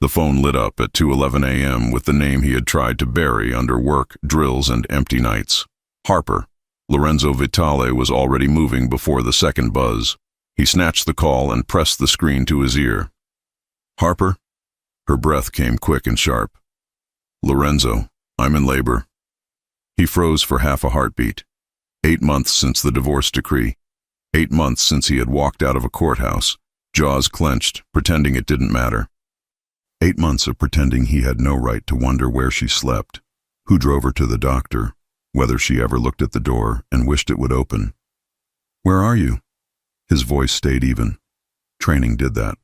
The phone lit up at 2:11 a.m. with the name he had tried to bury under work, drills, and empty nights. Harper. Lorenzo Vitale was already moving before the second buzz. He snatched the call and pressed the screen to his ear. "Harper?" Her breath came quick and sharp. "Lorenzo, I'm in labor." He froze for half a heartbeat. 8 months since the divorce decree. 8 months since he had walked out of a courthouse, jaws clenched, pretending it didn't matter. 8 months of pretending he had no right to wonder where she slept, who drove her to the doctor, whether she ever looked at the door and wished it would open. "Where are you?" His voice stayed even. Training did that.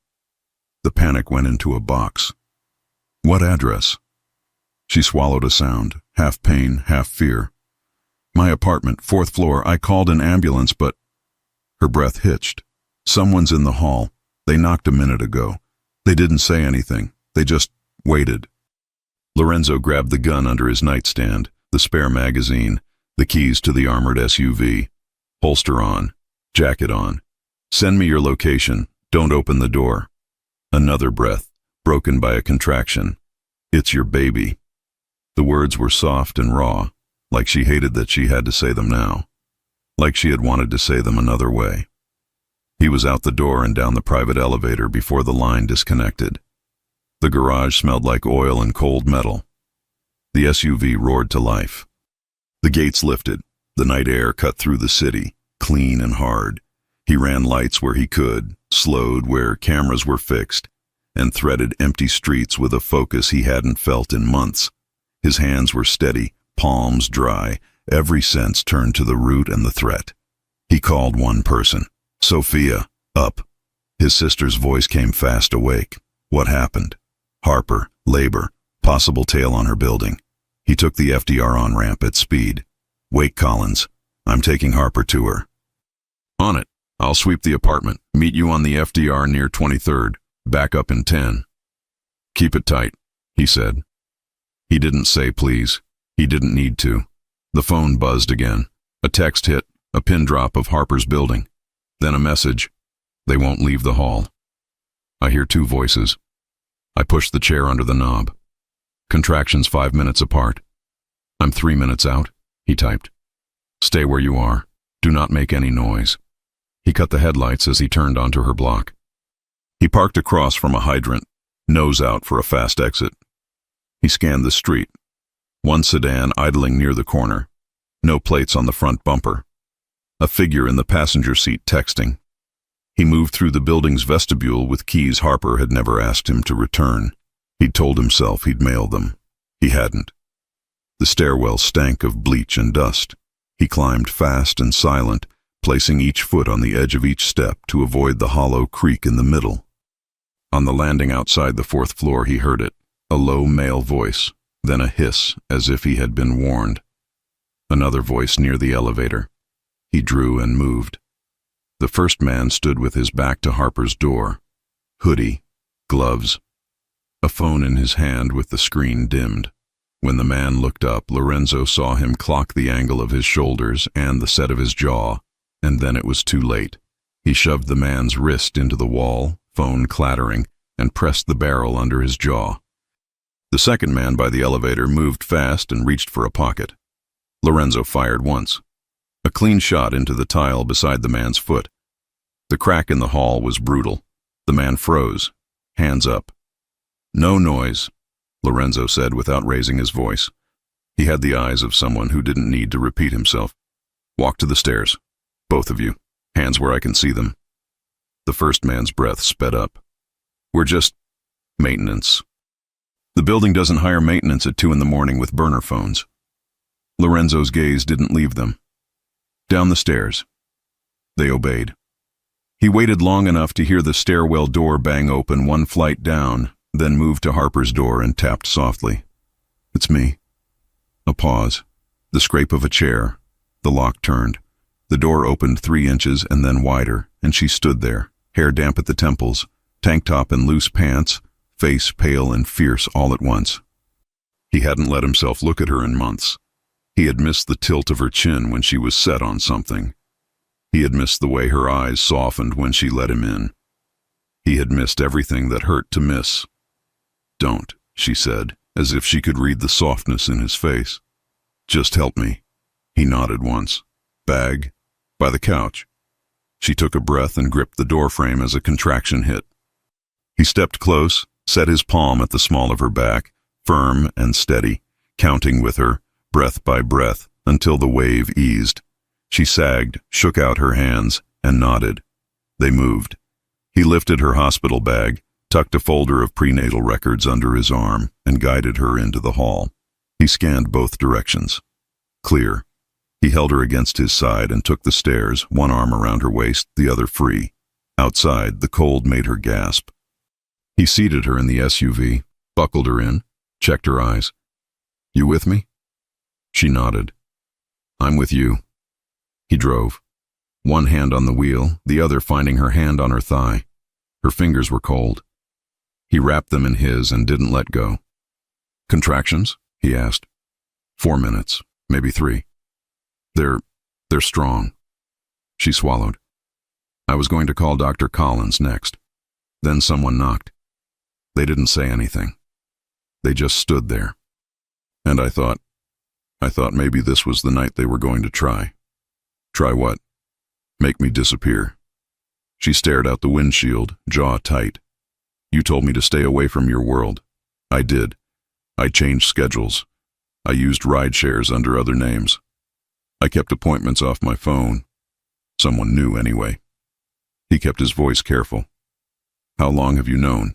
The panic went into a box. "What address?" She swallowed a sound, half pain, half fear. "My apartment, 4th floor. I called an ambulance, but—" Her breath hitched. "Someone's in the hall. They knocked a minute ago. They didn't say anything. They just waited." Lorenzo grabbed the gun under his nightstand, the spare magazine, the keys to the armored SUV. Holster on, jacket on. "Send me your location. Don't open the door." Another breath, broken by a contraction. "It's your baby." The words were soft and raw, like she hated that she had to say them now, like she had wanted to say them another way. He was out the door and down the private elevator before the line disconnected. The garage smelled like oil and cold metal. The SUV roared to life. The gates lifted. The night air cut through the city, clean and hard. He ran lights where he could, slowed where cameras were fixed, and threaded empty streets with a focus he hadn't felt in months. His hands were steady, palms dry, every sense turned to the root and the threat. He called one person. "Sophia, up." His sister's voice came fast awake. What happened? Harper, labor, possible tail on her building. He took the FDR on-ramp at speed. "Wake Collins. I'm taking Harper to her." "On it. I'll sweep the apartment. Meet you on the FDR near 23rd. Back up in 10. "Keep it tight," he said. He didn't say please. He didn't need to. The phone buzzed again. A text hit, a pin drop of Harper's building. Then a message. "They won't leave the hall." I hear 2 voices. I push the chair under the knob. Contractions 5 minutes apart. "I'm 3 minutes out," he typed. "Stay where you are. Do not make any noise." He cut the headlights as he turned onto her block. He parked across from a hydrant, nose out for a fast exit. He scanned the street. One sedan idling near the corner. No plates on the front bumper. A figure in the passenger seat texting. He moved through the building's vestibule with keys Harper had never asked him to return. He'd told himself he'd mail them. He hadn't. The stairwell stank of bleach and dust. He climbed fast and silent, placing each foot on the edge of each step to avoid the hollow creak in the middle. On the landing outside the 4th floor he heard it, a low male voice, then a hiss as if he had been warned. Another voice near the elevator. He drew and moved. The first man stood with his back to Harper's door. Hoodie, gloves, a phone in his hand with the screen dimmed. When the man looked up, Lorenzo saw him clock the angle of his shoulders and the set of his jaw, and then it was too late. He shoved the man's wrist into the wall, phone clattering, and pressed the barrel under his jaw. The second man by the elevator moved fast and reached for a pocket. Lorenzo fired once. A clean shot into the tile beside the man's foot. The crack in the hall was brutal. The man froze, hands up. "No noise," Lorenzo said without raising his voice. He had the eyes of someone who didn't need to repeat himself. "Walk to the stairs. Both of you. Hands where I can see them." The first man's breath sped up. "We're just maintenance. The building doesn't hire maintenance at 2 in the morning with burner phones." Lorenzo's gaze didn't leave them. "Down the stairs." They obeyed. He waited long enough to hear the stairwell door bang open 1 flight down, then moved to Harper's door and tapped softly. "It's me." A pause. The scrape of a chair. The lock turned. The door opened 3 inches and then wider, and she stood there, hair damp at the temples, tank top and loose pants, face pale and fierce all at once. He hadn't let himself look at her in months. He had missed the tilt of her chin when she was set on something. He had missed the way her eyes softened when she let him in. He had missed everything that hurt to miss. Don't, she said, as if she could read the softness in his face. Just help me. He nodded once. Bag? By the couch. She took a breath and gripped the doorframe as a contraction hit. He stepped close, set his palm at the small of her back, firm and steady, counting with her, breath by breath, until the wave eased. She sagged, shook out her hands, and nodded. They moved. He lifted her hospital bag, tucked a folder of prenatal records under his arm, and guided her into the hall. He scanned both directions. Clear. He held her against his side and took the stairs, one arm around her waist, the other free. Outside, the cold made her gasp. He seated her in the SUV, buckled her in, checked her eyes. You with me? She nodded. I'm with you. He drove. One hand on the wheel, the other finding her hand on her thigh. Her fingers were cold. He wrapped them in his and didn't let go. Contractions? He asked. 4 minutes, maybe 3. They're strong. She swallowed. I was going to call Dr. Collins next. Then someone knocked. They didn't say anything. They just stood there. And I thought maybe this was the night they were going to try. Try what? Make me disappear. She stared out the windshield, jaw tight. You told me to stay away from your world. I did. I changed schedules. I used ride shares under other names. I kept appointments off my phone. Someone knew anyway. He kept his voice careful. How long have you known?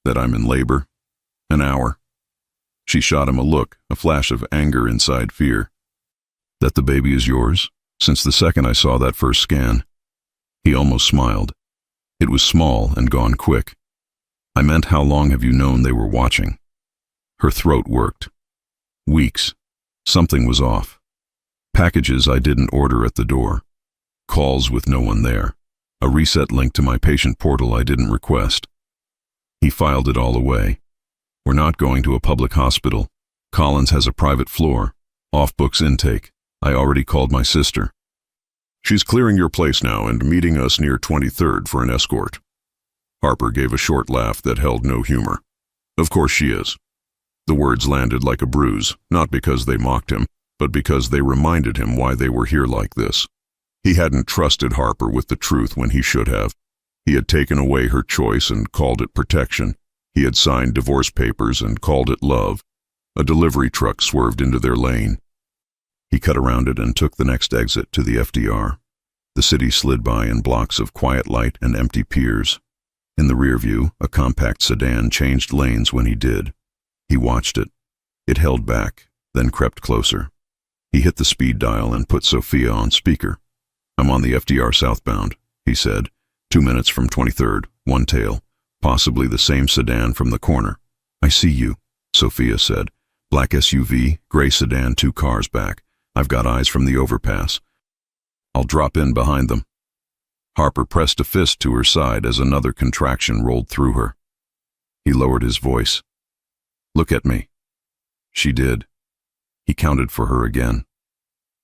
That I'm in labor? An hour. She shot him a look, a flash of anger inside fear. That the baby is yours? Since the second I saw that first scan. He almost smiled. It was small and gone quick. I meant how long have you known they were watching? Her throat worked. Weeks. Something was off. Packages I didn't order at the door. Calls with no one there. A reset link to my patient portal I didn't request. He filed it all away. We're not going to a public hospital. Collins has a private floor. Off-books intake. I already called my sister. She's clearing your place now and meeting us near 23rd for an escort. Harper gave a short laugh that held no humor. Of course she is. The words landed like a bruise, not because they mocked him, but because they reminded him why they were here like this. He hadn't trusted Harper with the truth when he should have. He had taken away her choice and called it protection. He had signed divorce papers and called it love. A delivery truck swerved into their lane. He cut around it and took the next exit to the FDR. The city slid by in blocks of quiet light and empty piers. In the rear view, a compact sedan changed lanes when he did. He watched it. It held back, then crept closer. He hit the speed dial and put Sophia on speaker. I'm on the FDR southbound, he said. 2 minutes from 23rd, one tail, possibly the same sedan from the corner. I see you, Sophia said. Black SUV, gray sedan, 2 cars back. I've got eyes from the overpass. I'll drop in behind them. Harper pressed a fist to her side as another contraction rolled through her. He lowered his voice. Look at me. She did. He counted for her again.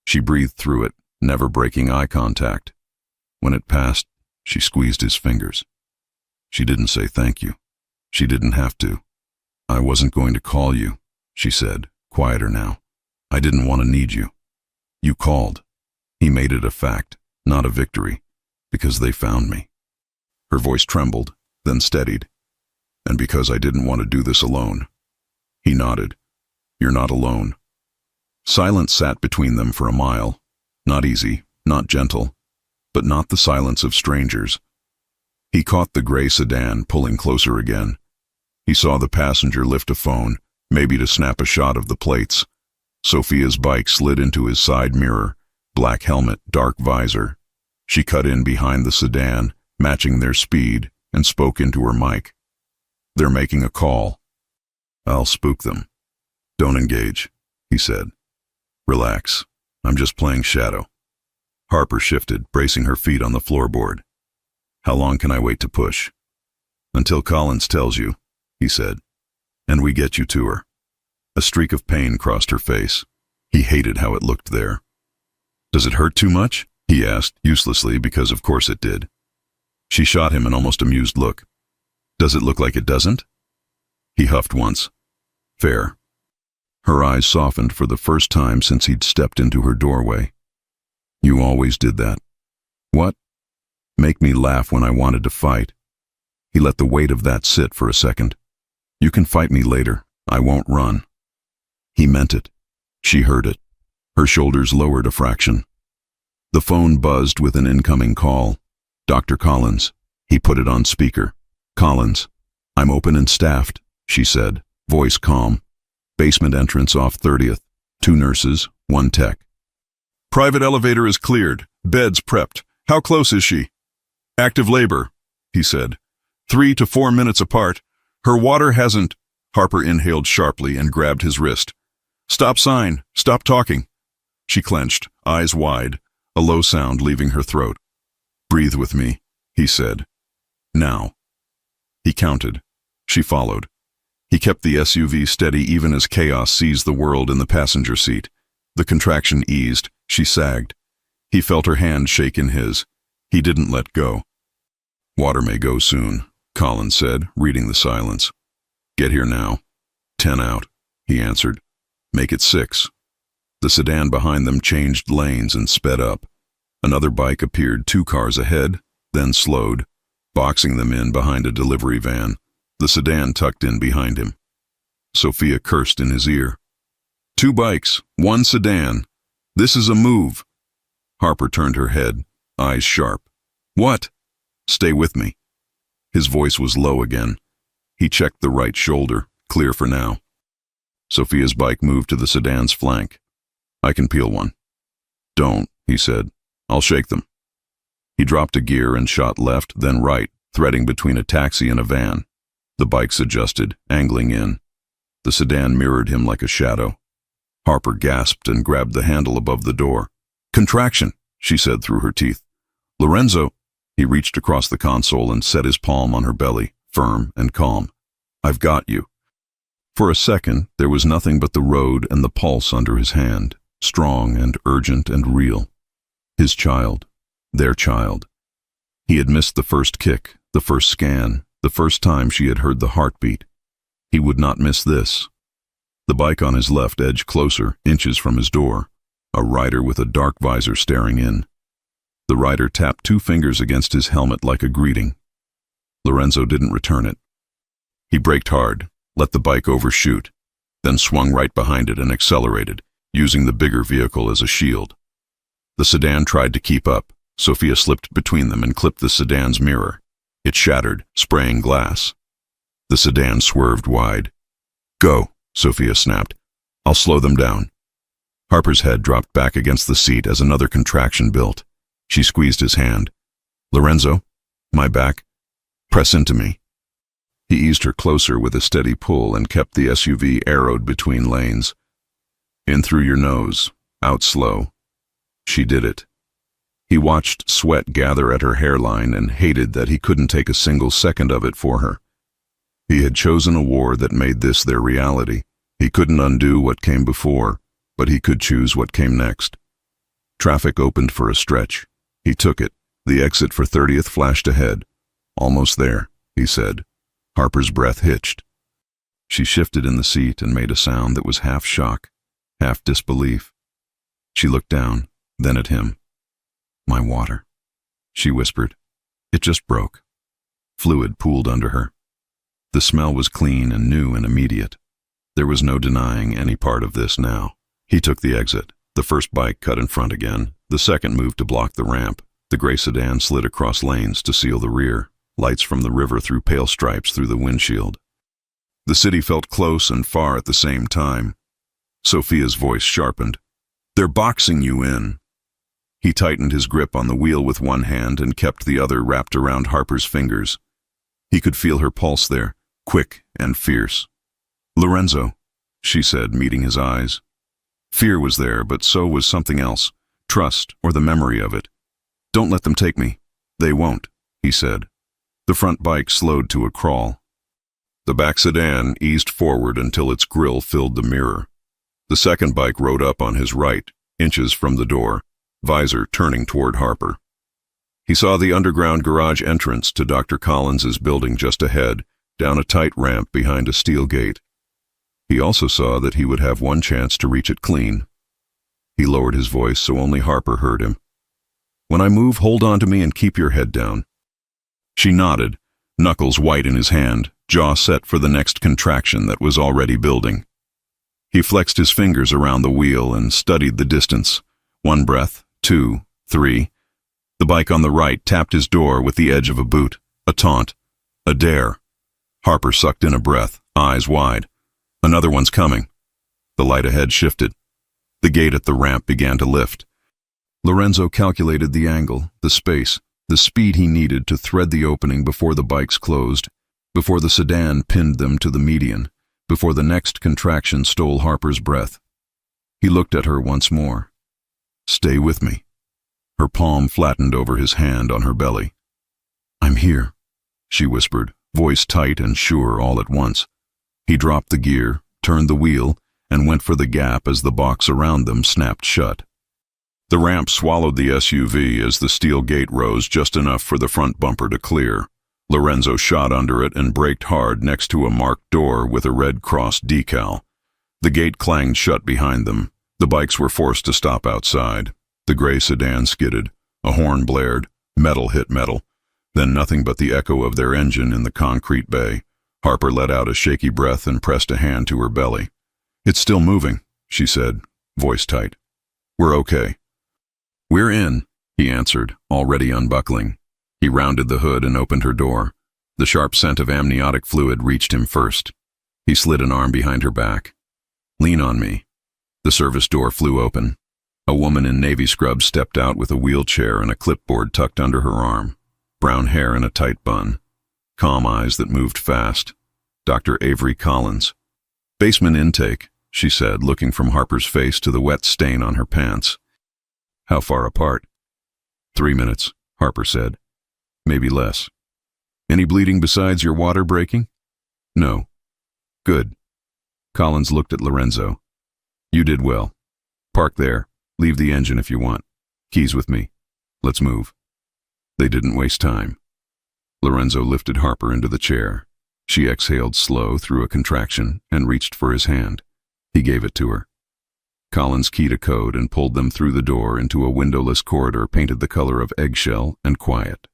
She breathed through it, never breaking eye contact. When it passed, she squeezed his fingers. She didn't say thank you. She didn't have to. I wasn't going to call you, she said, quieter now. I didn't want to need you. You called. He made it a fact, not a victory, because they found me. Her voice trembled, then steadied. And because I didn't want to do this alone. He nodded. You're not alone. Silence sat between them for a mile. Not easy, not gentle, but not the silence of strangers. He caught the gray sedan pulling closer again. He saw the passenger lift a phone, maybe to snap a shot of the plates. Sophia's bike slid into his side mirror, black helmet, dark visor. She cut in behind the sedan, matching their speed, and spoke into her mic. They're making a call. I'll spook them. Don't engage, he said. Relax. I'm just playing shadow. Harper shifted, bracing her feet on the floorboard. How long can I wait to push? Until Collins tells you, he said. And we get you to her. A streak of pain crossed her face. He hated how it looked there. Does it hurt too much? He asked, uselessly, because of course it did. She shot him an almost amused look. Does it look like it doesn't? He huffed once. Fair. Her eyes softened for the first time since he'd stepped into her doorway. You always did that. What? Make me laugh when I wanted to fight. He let the weight of that sit for a second. You can fight me later. I won't run. He meant it. She heard it. Her shoulders lowered a fraction. The phone buzzed with an incoming call. Dr. Collins. He put it on speaker. Collins. I'm open and staffed, she said, voice calm. Basement entrance off 30th. 2 nurses, 1 tech. Private elevator is cleared. Beds prepped. How close is she? Active labor, he said. 3 to 4 minutes apart. Her water hasn't... Harper inhaled sharply and grabbed his wrist. Stop sign. Stop talking. She clenched, eyes wide, a low sound leaving her throat. Breathe with me, he said. Now. He counted. She followed. He kept the SUV steady even as chaos seized the world in the passenger seat. The contraction eased. She sagged. He felt her hand shake in his. He didn't let go. Water may go soon, Collins said, reading the silence. Get here now. 10 out, he answered. Make it 6. The sedan behind them changed lanes and sped up. Another bike appeared 2 cars ahead, then slowed, boxing them in behind a delivery van. The sedan tucked in behind him. Sophia cursed in his ear. 2 bikes, 1 sedan. This is a move. Harper turned her head, eyes sharp. What? Stay with me. His voice was low again. He checked the right shoulder, clear for now. Sophia's bike moved to the sedan's flank. I can peel one. Don't, he said. I'll shake them. He dropped a gear and shot left, then right, threading between a taxi and a van. The bikes adjusted, angling in. The sedan mirrored him like a shadow. Harper gasped and grabbed the handle above the door. Contraction, she said through her teeth. Lorenzo. He reached across the console and set his palm on her belly, firm and calm. I've got you. For a second, there was nothing but the road and the pulse under his hand, strong and urgent and real. His child. Their child. He had missed the first kick, the first scan, the first time she had heard the heartbeat. He would not miss this. The bike on his left edged closer, inches from his door, a rider with a dark visor staring in. The rider tapped 2 fingers against his helmet like a greeting. Lorenzo didn't return it. He braked hard, let the bike overshoot, then swung right behind it and accelerated, using the bigger vehicle as a shield. The sedan tried to keep up. Sophia slipped between them and clipped the sedan's mirror. It shattered, spraying glass. The sedan swerved wide. Go, Sophia snapped. I'll slow them down. Harper's head dropped back against the seat as another contraction built. She squeezed his hand. Lorenzo, my back. Press into me. He eased her closer with a steady pull and kept the SUV arrowed between lanes. In through your nose, out slow. She did it. He watched sweat gather at her hairline and hated that he couldn't take a single second of it for her. He had chosen a war that made this their reality. He couldn't undo what came before, but he could choose what came next. Traffic opened for a stretch. He took it. The exit for 30th flashed ahead. Almost there, he said. Harper's breath hitched. She shifted in the seat and made a sound that was half shock, half disbelief. She looked down, then at him. My water, she whispered. It just broke. Fluid pooled under her. The smell was clean and new and immediate. There was no denying any part of this now. He took the exit. The first bike cut in front again. The second moved to block the ramp. The gray sedan slid across lanes to seal the rear. Lights from the river threw pale stripes through the windshield. The city felt close and far at the same time. Sophia's voice sharpened. They're boxing you in. He tightened his grip on the wheel with one hand and kept the other wrapped around Harper's fingers. He could feel her pulse there, quick and fierce. Lorenzo, she said, meeting his eyes. Fear was there, but so was something else, trust or the memory of it. Don't let them take me. They won't, he said. The front bike slowed to a crawl. The back sedan eased forward until its grille filled the mirror. The second bike rode up on his right, inches from the door, visor turning toward Harper. He saw the underground garage entrance to Dr. Collins's building just ahead, down a tight ramp behind a steel gate. He also saw that he would have one chance to reach it clean. He lowered his voice so only Harper heard him. "When I move, hold on to me and keep your head down." She nodded, knuckles white in his hand, jaw set for the next contraction that was already building. He flexed his fingers around the wheel and studied the distance. 1 breath, 2, 3. The bike on the right tapped his door with the edge of a boot. A taunt. A dare. Harper sucked in a breath, eyes wide. Another one's coming. The light ahead shifted. The gate at the ramp began to lift. Lorenzo calculated the angle, the space, the speed he needed to thread the opening before the bikes closed, before the sedan pinned them to the median, before the next contraction stole Harper's breath. He looked at her once more. "Stay with me." Her palm flattened over his hand on her belly. "I'm here," she whispered, voice tight and sure all at once. He dropped the gear, turned the wheel, and went for the gap as the box around them snapped shut. The ramp swallowed the SUV as the steel gate rose just enough for the front bumper to clear. Lorenzo shot under it and braked hard next to a marked door with a Red Cross decal. The gate clanged shut behind them. The bikes were forced to stop outside. The gray sedan skidded. A horn blared. Metal hit metal. Then nothing but the echo of their engine in the concrete bay. Harper let out a shaky breath and pressed a hand to her belly. "It's still moving," she said, voice tight. "We're okay." "We're in," he answered, already unbuckling. He rounded the hood and opened her door. The sharp scent of amniotic fluid reached him first. He slid an arm behind her back. "Lean on me." The service door flew open. A woman in navy scrubs stepped out with a wheelchair and a clipboard tucked under her arm. Brown hair in a tight bun. Calm eyes that moved fast. Dr. Avery Collins. "Basement intake," she said, looking from Harper's face to the wet stain on her pants. "How far apart?" 3 minutes, Harper said. "Maybe less." "Any bleeding besides your water breaking?" "No." "Good." Collins looked at Lorenzo. "You did well. Park there. Leave the engine if you want. Keys with me. Let's move." They didn't waste time. Lorenzo lifted Harper into the chair. She exhaled slow through a contraction and reached for his hand. He gave it to her. Collins keyed a code and pulled them through the door into a windowless corridor painted the color of eggshell and quiet.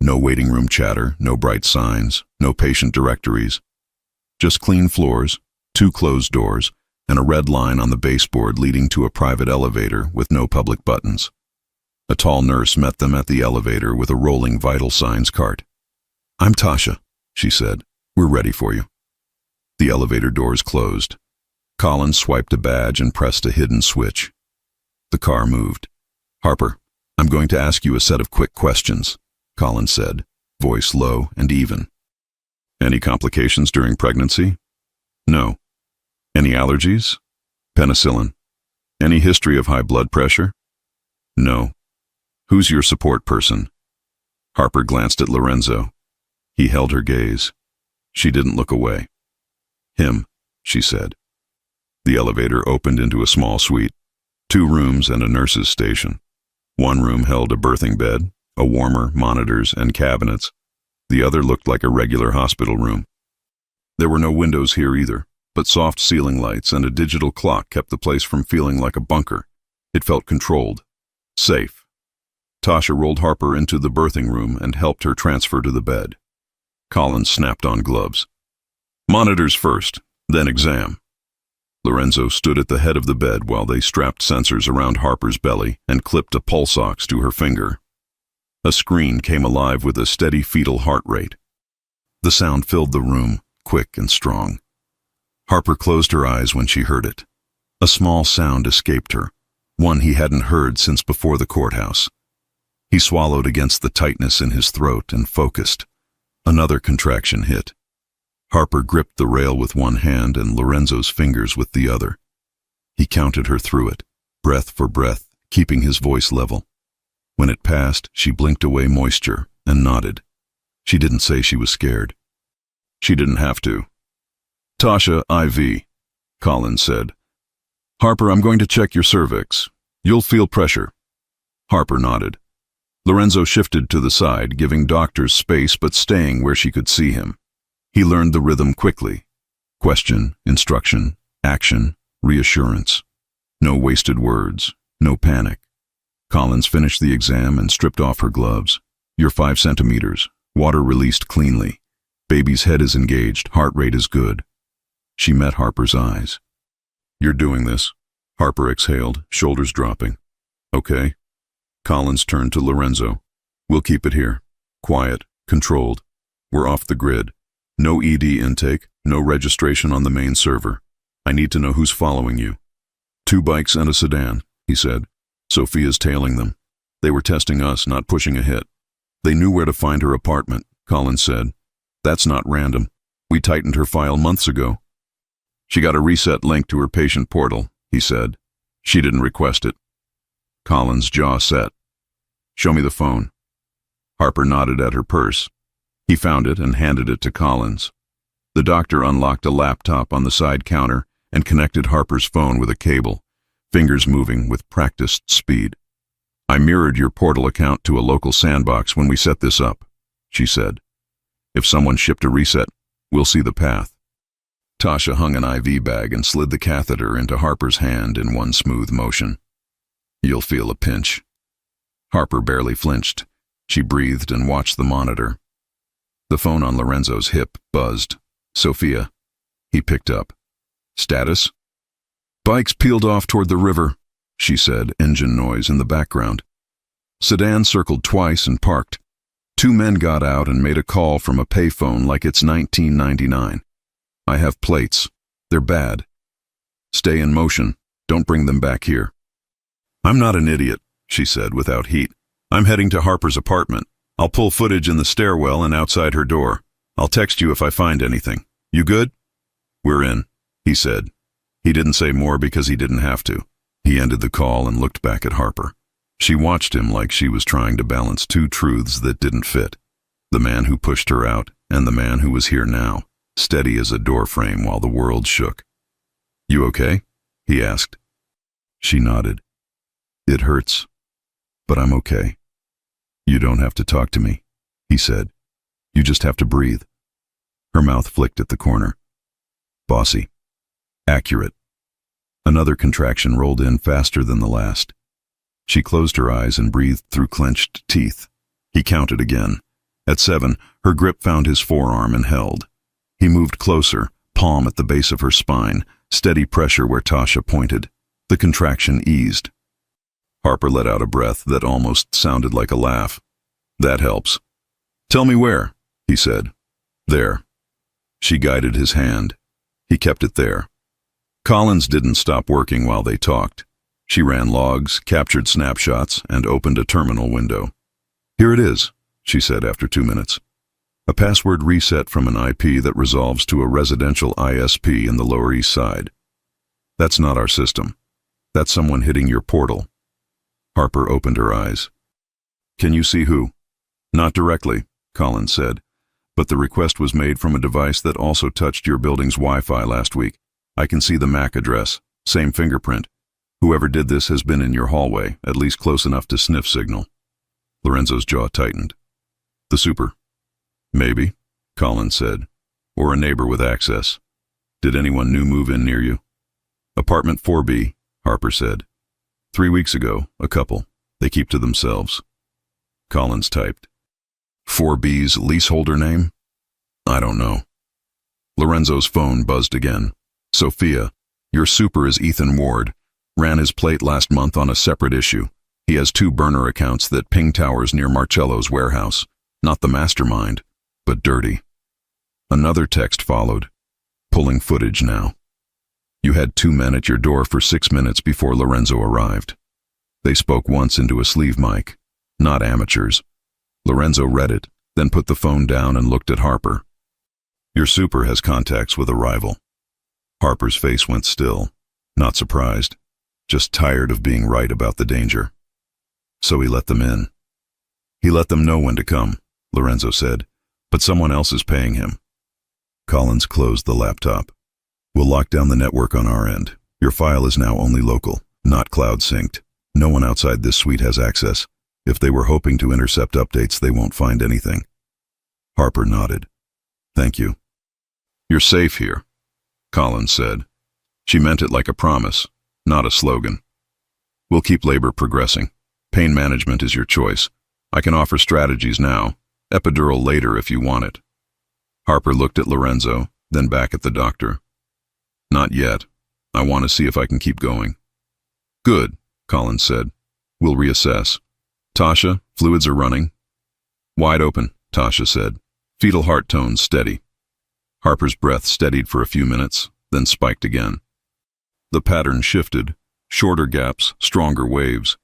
No waiting room chatter, no bright signs, no patient directories. Just clean floors, 2 closed doors, and a red line on the baseboard leading to a private elevator with no public buttons. A tall nurse met them at the elevator with a rolling vital signs cart. "I'm Tasha," she said. "We're ready for you." The elevator doors closed. Collins swiped a badge and pressed a hidden switch. The car moved. "Harper, I'm going to ask you a set of quick questions," Collins said, voice low and even. "Any complications during pregnancy?" "No." "Any allergies?" "Penicillin." "Any history of high blood pressure?" "No." "Who's your support person?" Harper glanced at Lorenzo. He held her gaze. She didn't look away. "Him," she said. The elevator opened into a small suite. 2 rooms and a nurse's station. One room held a birthing bed, a warmer, monitors, and cabinets. The other looked like a regular hospital room. There were no windows here either, but soft ceiling lights and a digital clock kept the place from feeling like a bunker. It felt controlled, safe. Tasha rolled Harper into the birthing room and helped her transfer to the bed. Collins snapped on gloves. "Monitors first, then exam." Lorenzo stood at the head of the bed while they strapped sensors around Harper's belly and clipped a pulse ox to her finger. A screen came alive with a steady fetal heart rate. The sound filled the room, quick and strong. Harper closed her eyes when she heard it. A small sound escaped her, one he hadn't heard since before the courthouse. He swallowed against the tightness in his throat and focused. Another contraction hit. Harper gripped the rail with one hand and Lorenzo's fingers with the other. He counted her through it, breath for breath, keeping his voice level. When it passed, she blinked away moisture and nodded. She didn't say she was scared. She didn't have to. "Tasha, IV," Collins said. "Harper, I'm going to check your cervix. You'll feel pressure." Harper nodded. Lorenzo shifted to the side, giving doctors space but staying where she could see him. He learned the rhythm quickly. Question, instruction, action, reassurance. No wasted words, no panic. Collins finished the exam and stripped off her gloves. You're 5 centimeters. Water released cleanly. Baby's head is engaged. Heart rate is good. She met Harper's eyes. You're doing this. Harper exhaled, shoulders dropping. Okay. Collins turned to Lorenzo. We'll keep it here. Quiet, controlled. We're off the grid. No ED intake, no registration on the main server. I need to know who's following you. 2 bikes and a sedan, he said. Sophia's tailing them. They were testing us, not pushing a hit. They knew where to find her apartment, Collins said. That's not random. We tightened her file months ago. She got a reset link to her patient portal, he said. She didn't request it. Collins' jaw set. Show me the phone. Harper nodded at her purse. He found it and handed it to Collins. The doctor unlocked a laptop on the side counter and connected Harper's phone with a cable, fingers moving with practiced speed. I mirrored your portal account to a local sandbox when we set this up, she said. If someone shipped a reset, we'll see the path. Tasha hung an IV bag and slid the catheter into Harper's hand in one smooth motion. You'll feel a pinch. Harper barely flinched. She breathed and watched the monitor. The phone on Lorenzo's hip buzzed. Sophia. He picked up. Status? Bikes peeled off toward the river, she said, engine noise in the background. Sedan circled twice and parked. 2 men got out and made a call from a payphone like it's 1999. I have plates. They're bad. Stay in motion. Don't bring them back here. I'm not an idiot, she said without heat. I'm heading to Harper's apartment. I'll pull footage in the stairwell and outside her door. I'll text you if I find anything. You good? We're in, he said. He didn't say more because he didn't have to. He ended the call and looked back at Harper. She watched him like she was trying to balance 2 truths that didn't fit. The man who pushed her out and the man who was here now, steady as a doorframe while the world shook. You okay? He asked. She nodded. It hurts, but I'm okay. You don't have to talk to me, he said. You just have to breathe. Her mouth flicked at the corner. Bossy. Accurate. Another contraction rolled in faster than the last. She closed her eyes and breathed through clenched teeth. He counted again. At 7, her grip found his forearm and held. He moved closer, palm at the base of her spine, steady pressure where Tasha pointed. The contraction eased. Harper let out a breath that almost sounded like a laugh. That helps. Tell me where, he said. There. She guided his hand. He kept it there. Collins didn't stop working while they talked. She ran logs, captured snapshots, and opened a terminal window. Here it is, she said after 2 minutes. A password reset from an IP that resolves to a residential ISP in the Lower East Side. That's not our system. That's someone hitting your portal. Harper opened her eyes. Can you see who? Not directly, Collins said, but the request was made from a device that also touched your building's Wi-Fi last week. I can see the MAC address, same fingerprint. Whoever did this has been in your hallway, at least close enough to sniff signal. Lorenzo's jaw tightened. The super? Maybe, Collins said, or a neighbor with access. Did anyone new move in near you? Apartment 4B, Harper said. 3 weeks ago, a couple. They keep to themselves. Collins typed. 4B's leaseholder name? I don't know. Lorenzo's phone buzzed again. Sophia, your super is Ethan Ward. Ran his plate last month on a separate issue. He has 2 burner accounts that ping towers near Marcello's warehouse. Not the mastermind, but dirty. Another text followed. Pulling footage now. You had 2 men at your door for 6 minutes before Lorenzo arrived. They spoke once into a sleeve mic. Not amateurs. Lorenzo read it, then put the phone down and looked at Harper. Your super has contacts with a rival. Harper's face went still. Not surprised. Just tired of being right about the danger. So he let them in. He let them know when to come, Lorenzo said, but someone else is paying him. Collins closed the laptop. We'll lock down the network on our end. Your file is now only local, not cloud synced. No one outside this suite has access. If they were hoping to intercept updates, they won't find anything. Harper nodded. Thank you. You're safe here, Collins said. She meant it like a promise, not a slogan. We'll keep labor progressing. Pain management is your choice. I can offer strategies now, epidural later if you want it. Harper looked at Lorenzo, then back at the doctor. Not yet. I want to see if I can keep going. Good, Collins said. We'll reassess. Tasha, fluids are running. Wide open, Tasha said. Fetal heart tones steady. Harper's breath steadied for a few minutes, then spiked again. The pattern shifted, shorter gaps, stronger waves.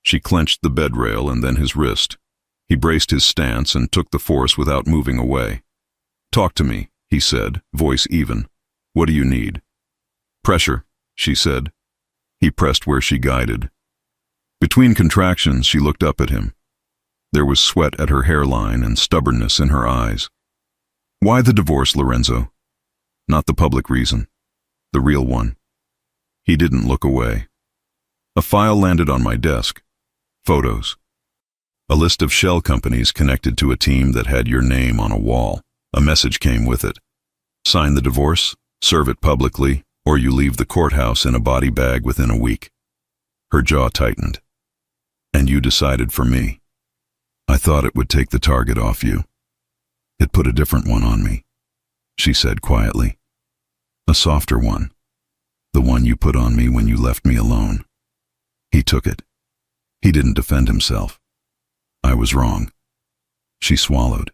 She clenched the bed rail and then his wrist. He braced his stance and took the force without moving away. Talk to me, he said, voice even. What do you need? Pressure, she said. He pressed where she guided. Between contractions, she looked up at him. There was sweat at her hairline and stubbornness in her eyes. Why the divorce, Lorenzo? Not the public reason. The real one. He didn't look away. A file landed on my desk. Photos. A list of shell companies connected to a team that had your name on a wall. A message came with it. Sign the divorce, serve it publicly, or you leave the courthouse in a body bag within a week. Her jaw tightened. And you decided for me. I thought it would take the target off you. It put a different one on me, she said quietly. A softer one. The one you put on me when you left me alone. He took it. He didn't defend himself. I was wrong. She swallowed.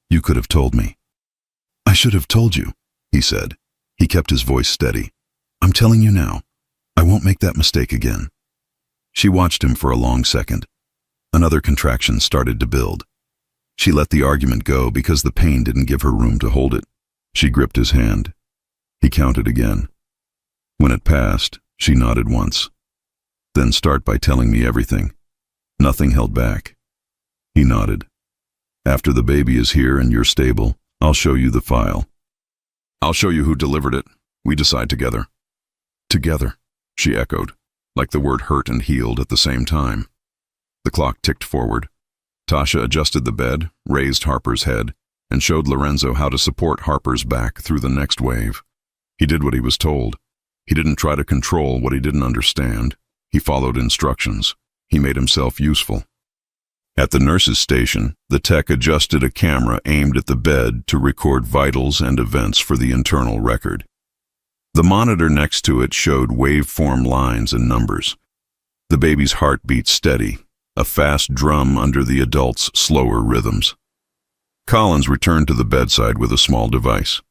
You could have told me. I should have told you, he said. He kept his voice steady. I'm telling you now. I won't make that mistake again. She watched him for a long second. Another contraction started to build. She let the argument go because the pain didn't give her room to hold it. She gripped his hand. He counted again. When it passed, she nodded once. Then start by telling me everything. Nothing held back. He nodded. After the baby is here and you're stable, I'll show you the file. I'll show you who delivered it. We decide together. Together, she echoed, like the word hurt and healed at the same time. The clock ticked forward. Tasha adjusted the bed, raised Harper's head, and showed Lorenzo how to support Harper's back through the next wave. He did what he was told. He didn't try to control what he didn't understand. He followed instructions. He made himself useful. At the nurse's station, the tech adjusted a camera aimed at the bed to record vitals and events for the internal record. The monitor next to it showed waveform lines and numbers. The baby's heart beat steady, a fast drum under the adult's slower rhythms. Collins returned to the bedside with a small device.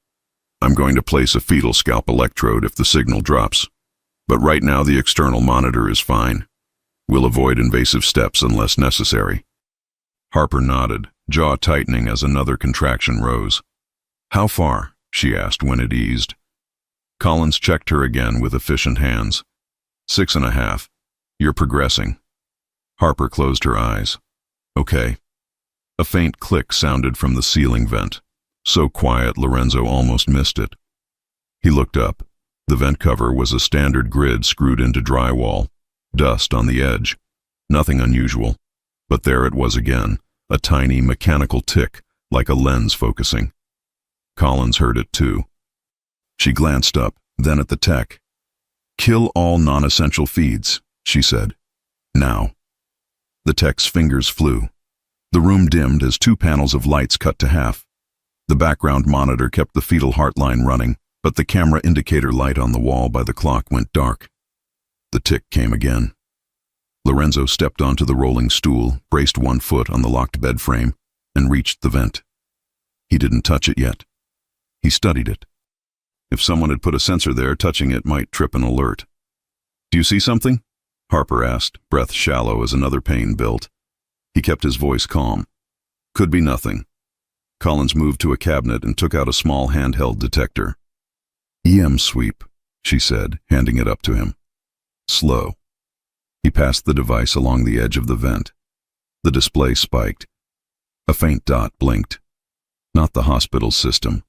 I'm going to place a fetal scalp electrode if the signal drops, but right now the external monitor is fine. We'll avoid invasive steps unless necessary. Harper nodded, jaw tightening as another contraction rose. How far? She asked when it eased. Collins checked her again with efficient hands. 6.5. You're progressing. Harper closed her eyes. Okay. A faint click sounded from the ceiling vent, so quiet Lorenzo almost missed it. He looked up. The vent cover was a standard grid screwed into drywall, dust on the edge. Nothing unusual, but there it was again, a tiny mechanical tick, like a lens focusing. Collins heard it too. She glanced up, then at the tech. Kill all non-essential feeds, she said. Now. The tech's fingers flew. The room dimmed as 2 panels of lights cut to half. The background monitor kept the fetal heart line running, but the camera indicator light on the wall by the clock went dark. The tick came again. Lorenzo stepped onto the rolling stool, braced one foot on the locked bed frame, and reached the vent. He didn't touch it yet. He studied it. If someone had put a sensor there, touching it might trip an alert. Do you see something? Harper asked, breath shallow as another pain built. He kept his voice calm. Could be nothing. Collins moved to a cabinet and took out a small handheld detector. EM sweep, she said, handing it up to him. Slow. He passed the device along the edge of the vent. The display spiked. A faint dot blinked. Not the hospital system.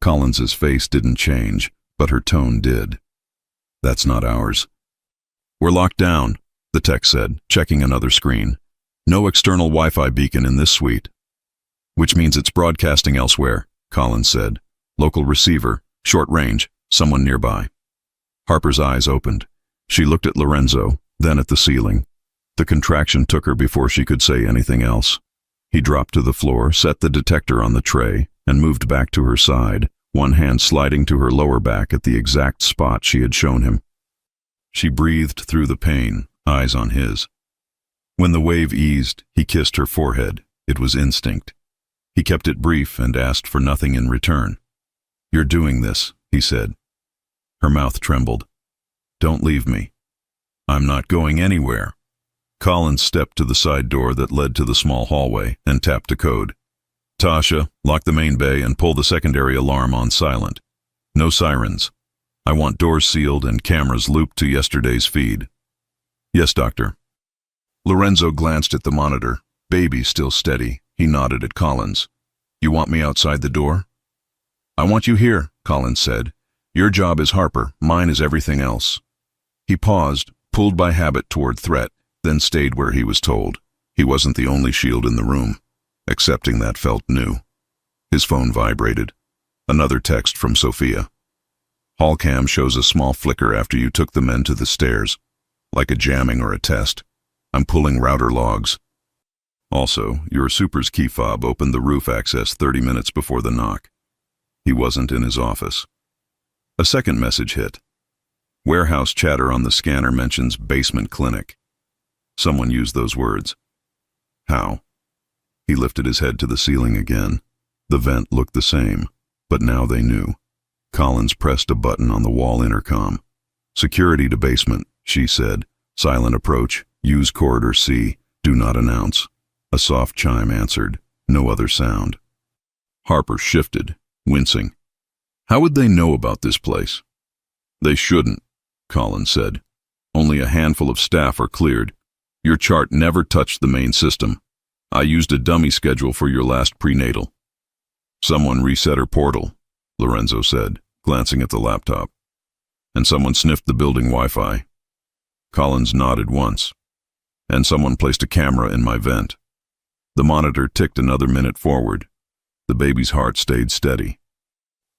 Collins's face didn't change, but her tone did. That's not ours. We're locked down, the tech said, checking another screen. No external Wi-Fi beacon in this suite. Which means it's broadcasting elsewhere, Collins said. Local receiver, short range, someone nearby. Harper's eyes opened. She looked at Lorenzo, then at the ceiling. The contraction took her before she could say anything else. He dropped to the floor, set the detector on the tray, and moved back to her side, one hand sliding to her lower back at the exact spot she had shown him. She breathed through the pain, eyes on his. When the wave eased, he kissed her forehead. It was instinct. He kept it brief and asked for nothing in return. "You're doing this," he said. Her mouth trembled. "Don't leave me." "I'm not going anywhere." Collins stepped to the side door that led to the small hallway and tapped a code. "Tasha, lock the main bay and pull the secondary alarm on silent. No sirens. I want doors sealed and cameras looped to yesterday's feed." "Yes, doctor." Lorenzo glanced at the monitor. Baby still steady. He nodded at Collins. "You want me outside the door?" "I want you here," Collins said. "Your job is Harper. Mine is everything else." He paused, pulled by habit toward threat, then stayed where he was told. He wasn't the only shield in the room. Accepting that felt new. His phone vibrated. Another text from Sophia. "Hall cam shows a small flicker after you took the men to the stairs. Like a jamming or a test. I'm pulling router logs. Also, your super's key fob opened the roof access 30 minutes before the knock." He wasn't in his office. A second message hit. Warehouse chatter on the scanner mentions basement clinic. Someone used those words. How? He lifted his head to the ceiling again. The vent looked the same, but now they knew. Collins pressed a button on the wall intercom. "Security to basement," she said. "Silent approach. Use corridor C. Do not announce." A soft chime answered. No other sound. Harper shifted, wincing. How would they know about this place? "They shouldn't," Collins said. "Only a handful of staff are cleared. Your chart never touched the main system. I used a dummy schedule for your last prenatal." "Someone reset her portal," Lorenzo said, glancing at the laptop. "And someone sniffed the building Wi-Fi." Collins nodded once. "And someone placed a camera in my vent." The monitor ticked another minute forward. The baby's heart stayed steady.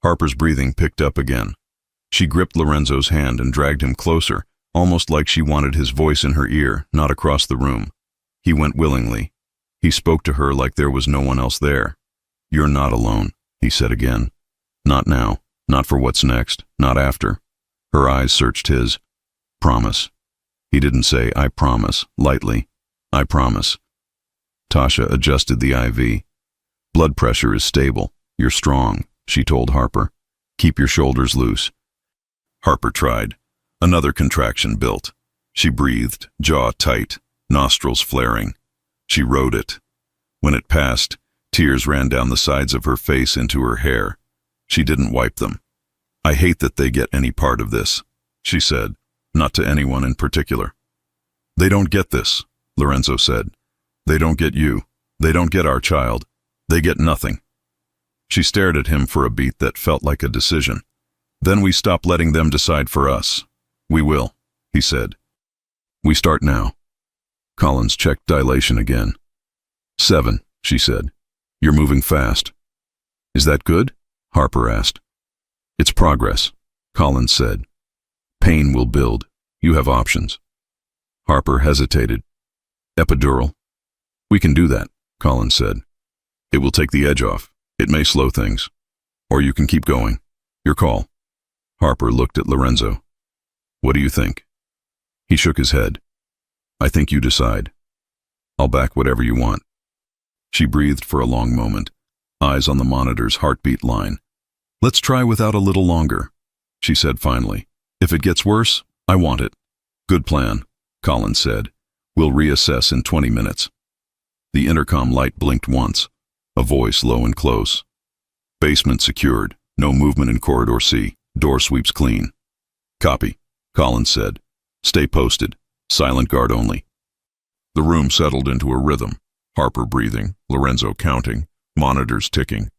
Harper's breathing picked up again. She gripped Lorenzo's hand and dragged him closer, almost like she wanted his voice in her ear, not across the room. He went willingly. He spoke to her like there was no one else there. "You're not alone," he said again. "Not now, not for what's next, not after." Her eyes searched his. "Promise." He didn't say, "I promise," lightly. "I promise." Tasha adjusted the IV. "Blood pressure is stable. You're strong," she told Harper. "Keep your shoulders loose." Harper tried. Another contraction built. She breathed, jaw tight, nostrils flaring. She rode it. When it passed, tears ran down the sides of her face into her hair. She didn't wipe them. "I hate that they get any part of this," she said, not to anyone in particular. "They don't get this," Lorenzo said. "They don't get you. They don't get our child. They get nothing." She stared at him for a beat that felt like a decision. "Then we stop letting them decide for us." "We will," he said. "We start now." Collins checked dilation again. 7, she said. "You're moving fast." "Is that good?" Harper asked. "It's progress," Collins said. "Pain will build. You have options." Harper hesitated. "Epidural?" "We can do that," Collins said. "It will take the edge off. It may slow things. Or you can keep going. Your call." Harper looked at Lorenzo. "What do you think?" He shook his head. "I think you decide. I'll back whatever you want." She breathed for a long moment, eyes on the monitor's heartbeat line. "Let's try without a little longer," she said finally. "If it gets worse, I want it." "Good plan," Collins said. "We'll reassess in 20 minutes." The intercom light blinked once, a voice low and close. "Basement secured. No movement in corridor C. Door sweeps clean." "Copy," Collins said. "Stay posted. Silent guard only." The room settled into a rhythm. Harper breathing, Lorenzo counting, monitors ticking,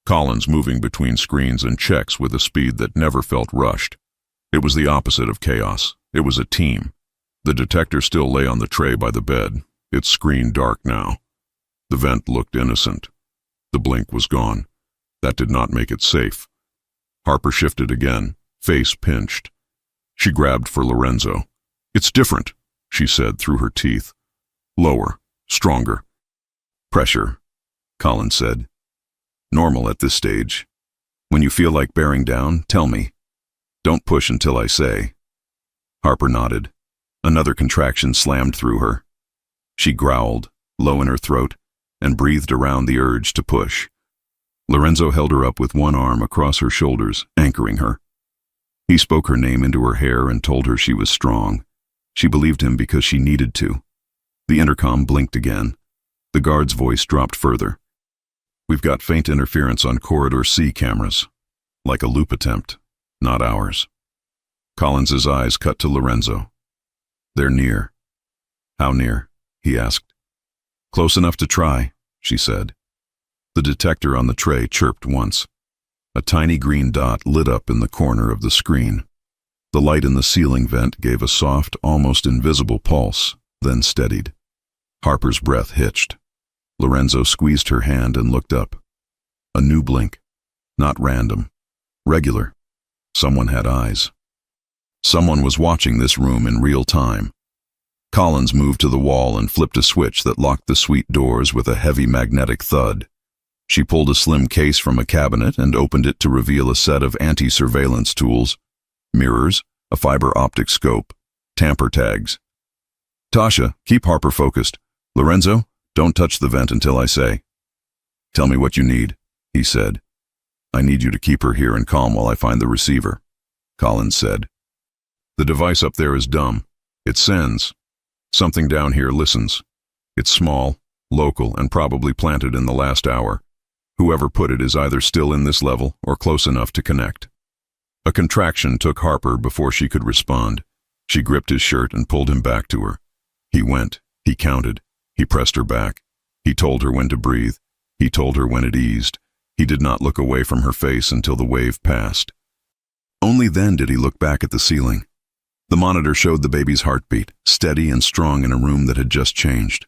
Collins moving between screens and checks with a speed that never felt rushed. It was the opposite of chaos. It was a team. The detector still lay on the tray by the bed, its screen dark now. The vent looked innocent. The blink was gone. That did not make it safe. Harper shifted again, face pinched. She grabbed for Lorenzo. "It's different," she said through her teeth. "Lower, stronger." "Pressure," Collins said. "Normal at this stage. When you feel like bearing down, tell me. Don't push until I say." Harper nodded. Another contraction slammed through her. She growled, low in her throat, and breathed around the urge to push. Lorenzo held her up with one arm across her shoulders, anchoring her. He spoke her name into her hair and told her she was strong. She believed him because she needed to. The intercom blinked again. The guard's voice dropped further. "We've got faint interference on Corridor C cameras. Like a loop attempt, not ours." Collins's eyes cut to Lorenzo. "They're near." "How near?" he asked. "Close enough to try," she said. The detector on the tray chirped once. A tiny green dot lit up in the corner of the screen. The light in the ceiling vent gave a soft, almost invisible pulse, then steadied. Harper's breath hitched. Lorenzo squeezed her hand and looked up. A new blink. Not random. Regular. Someone had eyes. Someone was watching this room in real time. Collins moved to the wall and flipped a switch that locked the suite doors with a heavy magnetic thud. She pulled a slim case from a cabinet and opened it to reveal a set of anti-surveillance tools, mirrors, a fiber optic scope, tamper tags. "Tasha, keep Harper focused. Lorenzo, don't touch the vent until I say." "Tell me what you need," he said. "I need you to keep her here and calm while I find the receiver," Collins said. "The device up there is dumb. It sends. Something down here listens. It's small, local, and probably planted in the last hour. Whoever put it is either still in this level or close enough to connect." A contraction took Harper before she could respond. She gripped his shirt and pulled him back to her. He went. He counted. He pressed her back. He told her when to breathe. He told her when it eased. He did not look away from her face until the wave passed. Only then did he look back at the ceiling. The monitor showed the baby's heartbeat, steady and strong in a room that had just changed.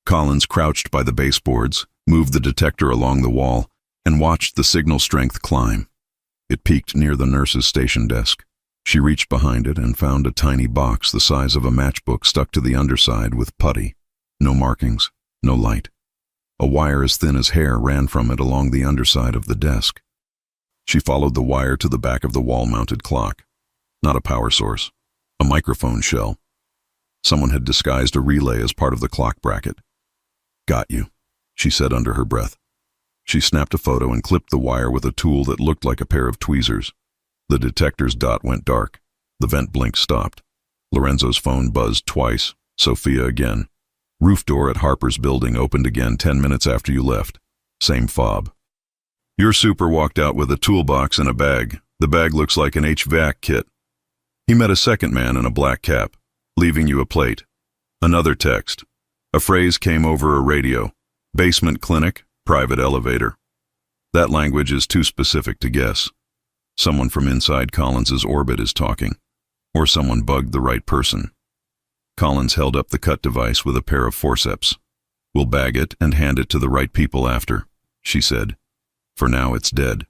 Collins crouched by the baseboards, moved the detector along the wall, and watched the signal strength climb. It peaked near the nurse's station desk. She reached behind it and found a tiny box the size of a matchbook stuck to the underside with putty. No markings, no light. A wire as thin as hair ran from it along the underside of the desk. She followed the wire to the back of the wall-mounted clock. Not a power source. A microphone shell. Someone had disguised a relay as part of the clock bracket. "Got you," she said under her breath. She snapped a photo and clipped the wire with a tool that looked like a pair of tweezers. The detector's dot went dark. The vent blink stopped. Lorenzo's phone buzzed twice. Sophia again. "Roof door at Harper's building opened again 10 minutes after you left. Same fob. Your super walked out with a toolbox and a bag. The bag looks like an HVAC kit. He met a second man in a black cap, leaving you a plate." Another text. A phrase came over a radio. "Basement clinic, private elevator." That language is too specific to guess. Someone from inside Collins's orbit is talking. Or someone bugged the right person. Collins held up the cut device with a pair of forceps. "We'll bag it and hand it to the right people after," she said. "For now it's dead."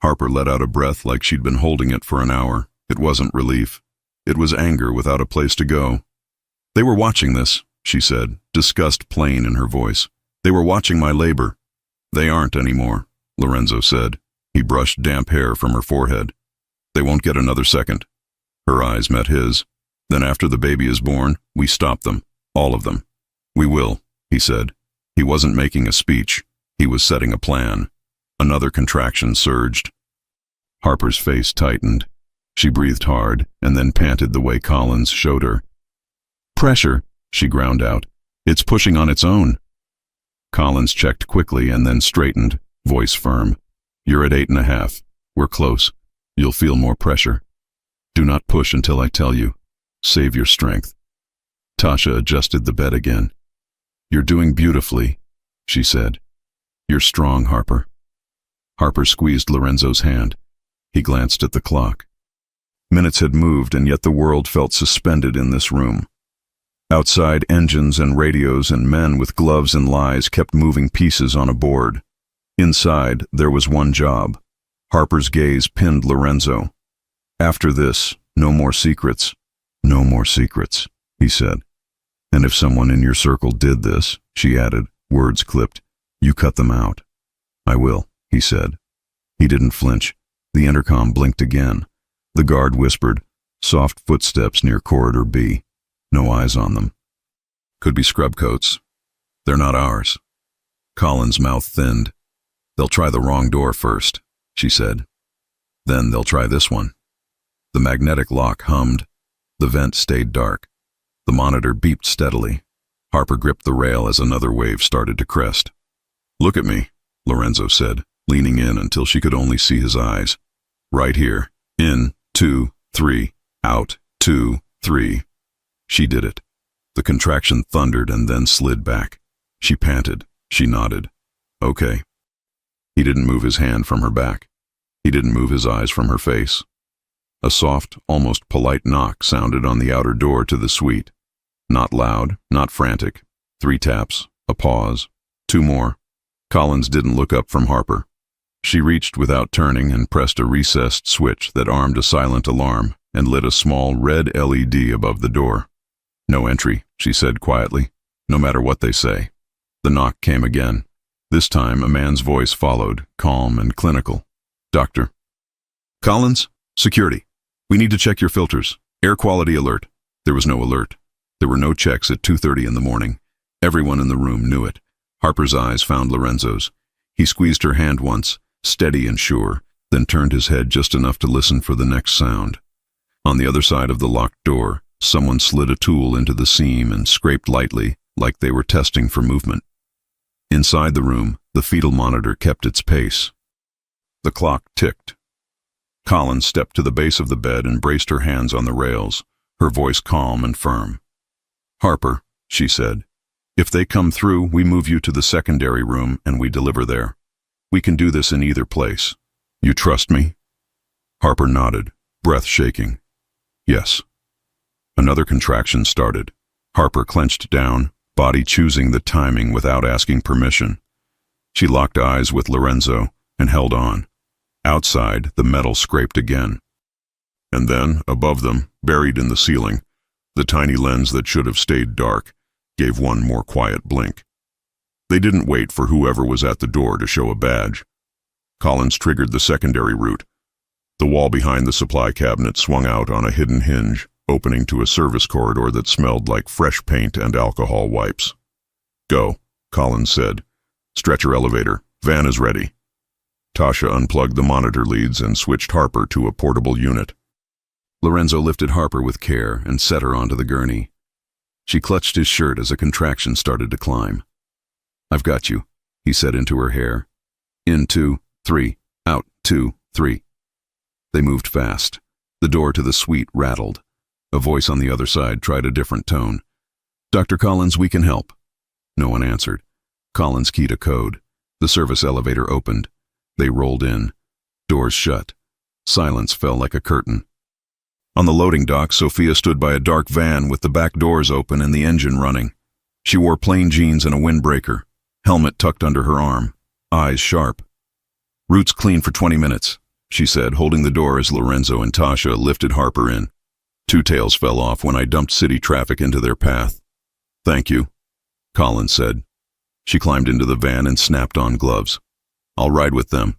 Harper let out a breath like she'd been holding it for an hour. It wasn't relief. It was anger without a place to go. "They were watching this," she said, disgust plain in her voice. "They were watching my labor." "They aren't anymore," Lorenzo said. He brushed damp hair from her forehead. "They won't get another second." Her eyes met his. "Then after the baby is born, we stop them. All of them." "We will," he said. He wasn't making a speech. He was setting a plan. Another contraction surged. Harper's face tightened. She breathed hard, and then panted the way Collins showed her. "Pressure," she ground out. "It's pushing on its own." Collins checked quickly and then straightened, voice firm. "You're at 8.5. We're close. You'll feel more pressure. Do not push until I tell you. Save your strength." Tasha adjusted the bed again. "You're doing beautifully," she said. "You're strong, Harper." Harper squeezed Lorenzo's hand. He glanced at the clock. Minutes had moved, and yet the world felt suspended in this room. Outside, engines and radios and men with gloves and lies kept moving pieces on a board. Inside, there was one job. Harper's gaze pinned Lorenzo. "After this, no more secrets." "No more secrets," he said. "And if someone in your circle did this," she added, words clipped, "you cut them out." "I will," he said. He didn't flinch. The intercom blinked again. The guard whispered, "Soft footsteps near corridor B. No eyes on them. Could be scrub coats. They're not ours." Colin's mouth thinned. "They'll try the wrong door first," she said. "Then they'll try this one." The magnetic lock hummed. The vent stayed dark. The monitor beeped steadily. Harper gripped the rail as another wave started to crest. "Look at me," Lorenzo said, leaning in until she could only see his eyes. "Right here. In, 2, 3, out, 2, 3. She did it. The contraction thundered and then slid back. She panted. She nodded. "Okay." He didn't move his hand from her back. He didn't move his eyes from her face. A soft, almost polite knock sounded on the outer door to the suite. Not loud, not frantic. 3 taps, a pause, 2 more. Collins didn't look up from Harper. She reached without turning and pressed a recessed switch that armed a silent alarm and lit a small red LED above the door. "No entry," she said quietly, "no matter what they say." The knock came again. This time a man's voice followed, calm and clinical. "Doctor." "Collins? Security. We need to check your filters. Air quality alert." There was no alert. There were no checks at 2:30 in the morning. Everyone in the room knew it. Harper's eyes found Lorenzo's. He squeezed her hand once, steady and sure, then turned his head just enough to listen for the next sound. On the other side of the locked door, someone slid a tool into the seam and scraped lightly, like they were testing for movement. Inside the room, the fetal monitor kept its pace. The clock ticked. Collins stepped to the base of the bed and braced her hands on the rails, her voice calm and firm. "Harper," she said, "if they come through, we move you to the secondary room and we deliver there. We can do this in either place. You trust me?" Harper nodded, breath shaking. "Yes." Another contraction started. Harper clenched down, body choosing the timing without asking permission. She locked eyes with Lorenzo and held on. Outside, the metal scraped again. And then, above them, buried in the ceiling, the tiny lens that should have stayed dark gave one more quiet blink. They didn't wait for whoever was at the door to show a badge. Collins triggered the secondary route. The wall behind the supply cabinet swung out on a hidden hinge, opening to a service corridor that smelled like fresh paint and alcohol wipes. "Go," Collins said. "Stretcher elevator. Van is ready." Tasha unplugged the monitor leads and switched Harper to a portable unit. Lorenzo lifted Harper with care and set her onto the gurney. She clutched his shirt as a contraction started to climb. "I've got you," he said into her hair. "In 2, 3, out 2, 3. They moved fast. The door to the suite rattled. A voice on the other side tried a different tone. "Dr. Collins, we can help." No one answered. Collins keyed a code. The service elevator opened. They rolled in. Doors shut. Silence fell like a curtain. On the loading dock, Sophia stood by a dark van with the back doors open and the engine running. She wore plain jeans and a windbreaker, helmet tucked under her arm, eyes sharp. "Route's clean for 20 minutes, she said, holding the door as Lorenzo and Tasha lifted Harper in. 2 tails fell off when I dumped city traffic into their path. "Thank you," Collins said. She climbed into the van and snapped on gloves. "I'll ride with them.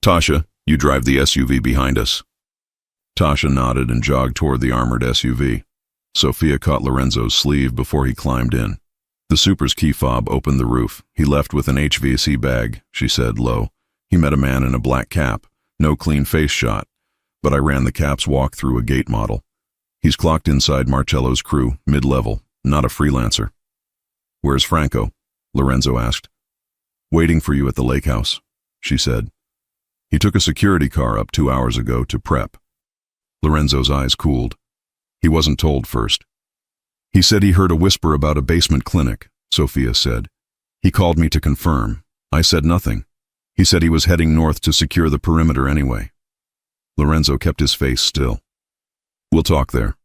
Tasha, you drive the SUV behind us." Tasha nodded and jogged toward the armored SUV. Sophia caught Lorenzo's sleeve before he climbed in. The super's key fob opened the roof. "He left with an HVAC bag," she said low. "He met a man in a black cap. No clean face shot. But I ran the cap's walk through a gate model. He's clocked inside Marcello's crew, mid-level, not a freelancer." "Where's Franco?" Lorenzo asked. "Waiting for you at the lake house," she said. "He took a security car up 2 hours ago to prep." Lorenzo's eyes cooled. He wasn't told first. "He said he heard a whisper about a basement clinic," Sophia said. "He called me to confirm. I said nothing. He said he was heading north to secure the perimeter anyway." Lorenzo kept his face still. "We'll talk there."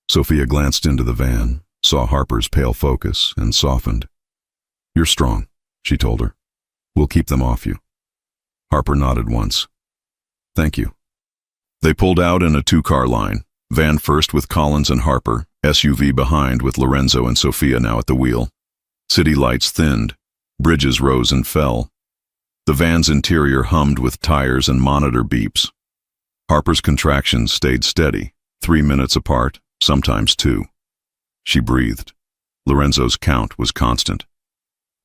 Sophia glanced into the van, saw Harper's pale focus, and softened. "You're strong," she told her. "We'll keep them off you." Harper nodded once. Thank you. They pulled out in a two-car line, van first with Collins and Harper, SUV behind with Lorenzo and Sophia now at the wheel. City lights thinned, bridges rose and fell. The van's interior hummed with tires and monitor beeps. Harper's contractions stayed steady, 3 minutes apart, sometimes 2. She breathed. Lorenzo's count was constant.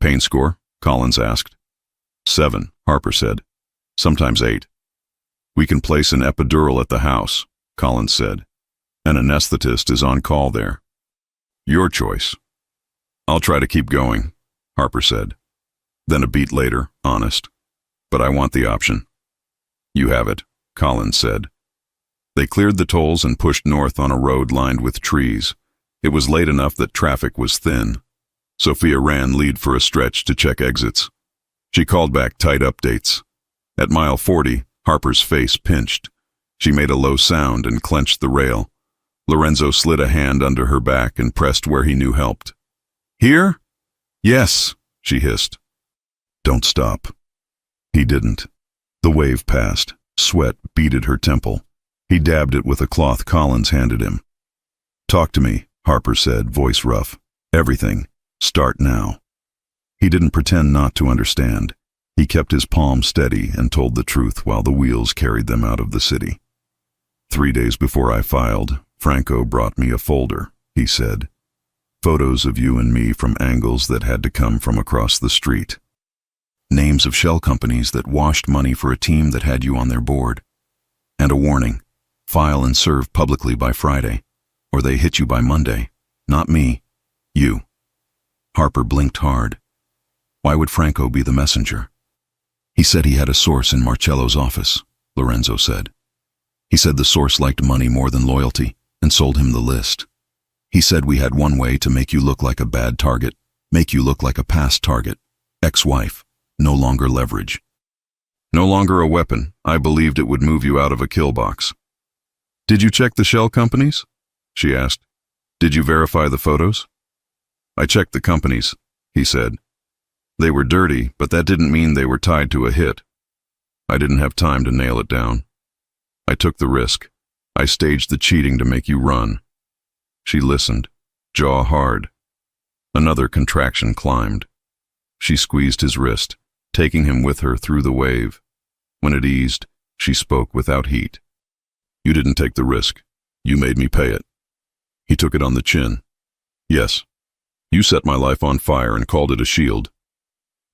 Pain score? Collins asked. 7, Harper said. Sometimes 8. We can place an epidural at the house, Collins said. An anesthetist is on call there. Your choice. I'll try to keep going, Harper said. Then a beat later, honest. But I want the option. You have it, Collins said. They cleared the tolls and pushed north on a road lined with trees. It was late enough that traffic was thin. Sophia ran lead for a stretch to check exits. She called back tight updates. At mile 40, Harper's face pinched. She made a low sound and clenched the rail. Lorenzo slid a hand under her back and pressed where he knew helped. Here? Yes, she hissed. Don't stop. He didn't. The wave passed. Sweat beaded her temple. He dabbed it with a cloth Collins handed him. Talk to me, Harper said, voice rough. Everything. Start now. He didn't pretend not to understand. He kept his palm steady and told the truth while the wheels carried them out of the city. 3 days before I filed, Franco brought me a folder, he said. Photos of you and me from angles that had to come from across the street. Names of shell companies that washed money for a team that had you on their board. And a warning. File and serve publicly by Friday, or they hit you by Monday. Not me. You. Harper blinked hard. Why would Franco be the messenger? He said he had a source in Marcello's office, Lorenzo said. He said the source liked money more than loyalty and sold him the list. He said we had one way to make you look like a bad target, make you look like a past target, ex-wife, no longer leverage. No longer a weapon. I believed it would move you out of a kill box. Did you check the shell companies? She asked. Did you verify the photos? I checked the companies, he said. They were dirty, but that didn't mean they were tied to a hit. I didn't have time to nail it down. I took the risk. I staged the cheating to make you run. She listened, jaw hard. Another contraction climbed. She squeezed his wrist, taking him with her through the wave. When it eased, she spoke without heat. You didn't take the risk. You made me pay it. He took it on the chin. Yes. You set my life on fire and called it a shield.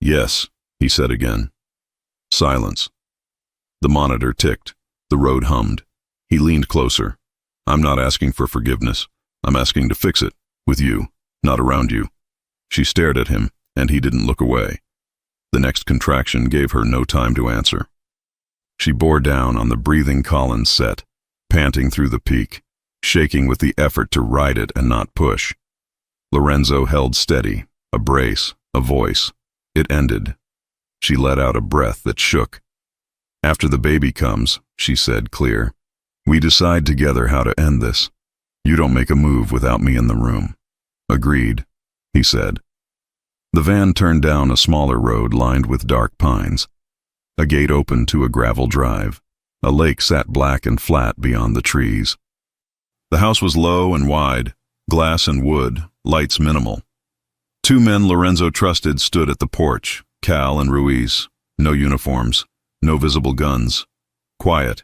Yes, he said again. Silence. The monitor ticked. The road hummed. He leaned closer. I'm not asking for forgiveness. I'm asking to fix it. With you, not around you. She stared at him, and he didn't look away. The next contraction gave her no time to answer. She bore down on the breathing Collins set, panting through the peak, shaking with the effort to ride it and not push. Lorenzo held steady, a brace, a voice. It ended. She let out a breath that shook. After the baby comes, she said clear, we decide together how to end this. You don't make a move without me in the room. Agreed, he said. The van turned down a smaller road lined with dark pines. A gate opened to a gravel drive. A lake sat black and flat beyond the trees. The house was low and wide, glass and wood, lights minimal. 2 men Lorenzo trusted stood at the porch, Cal and Ruiz. No uniforms, no visible guns. Quiet.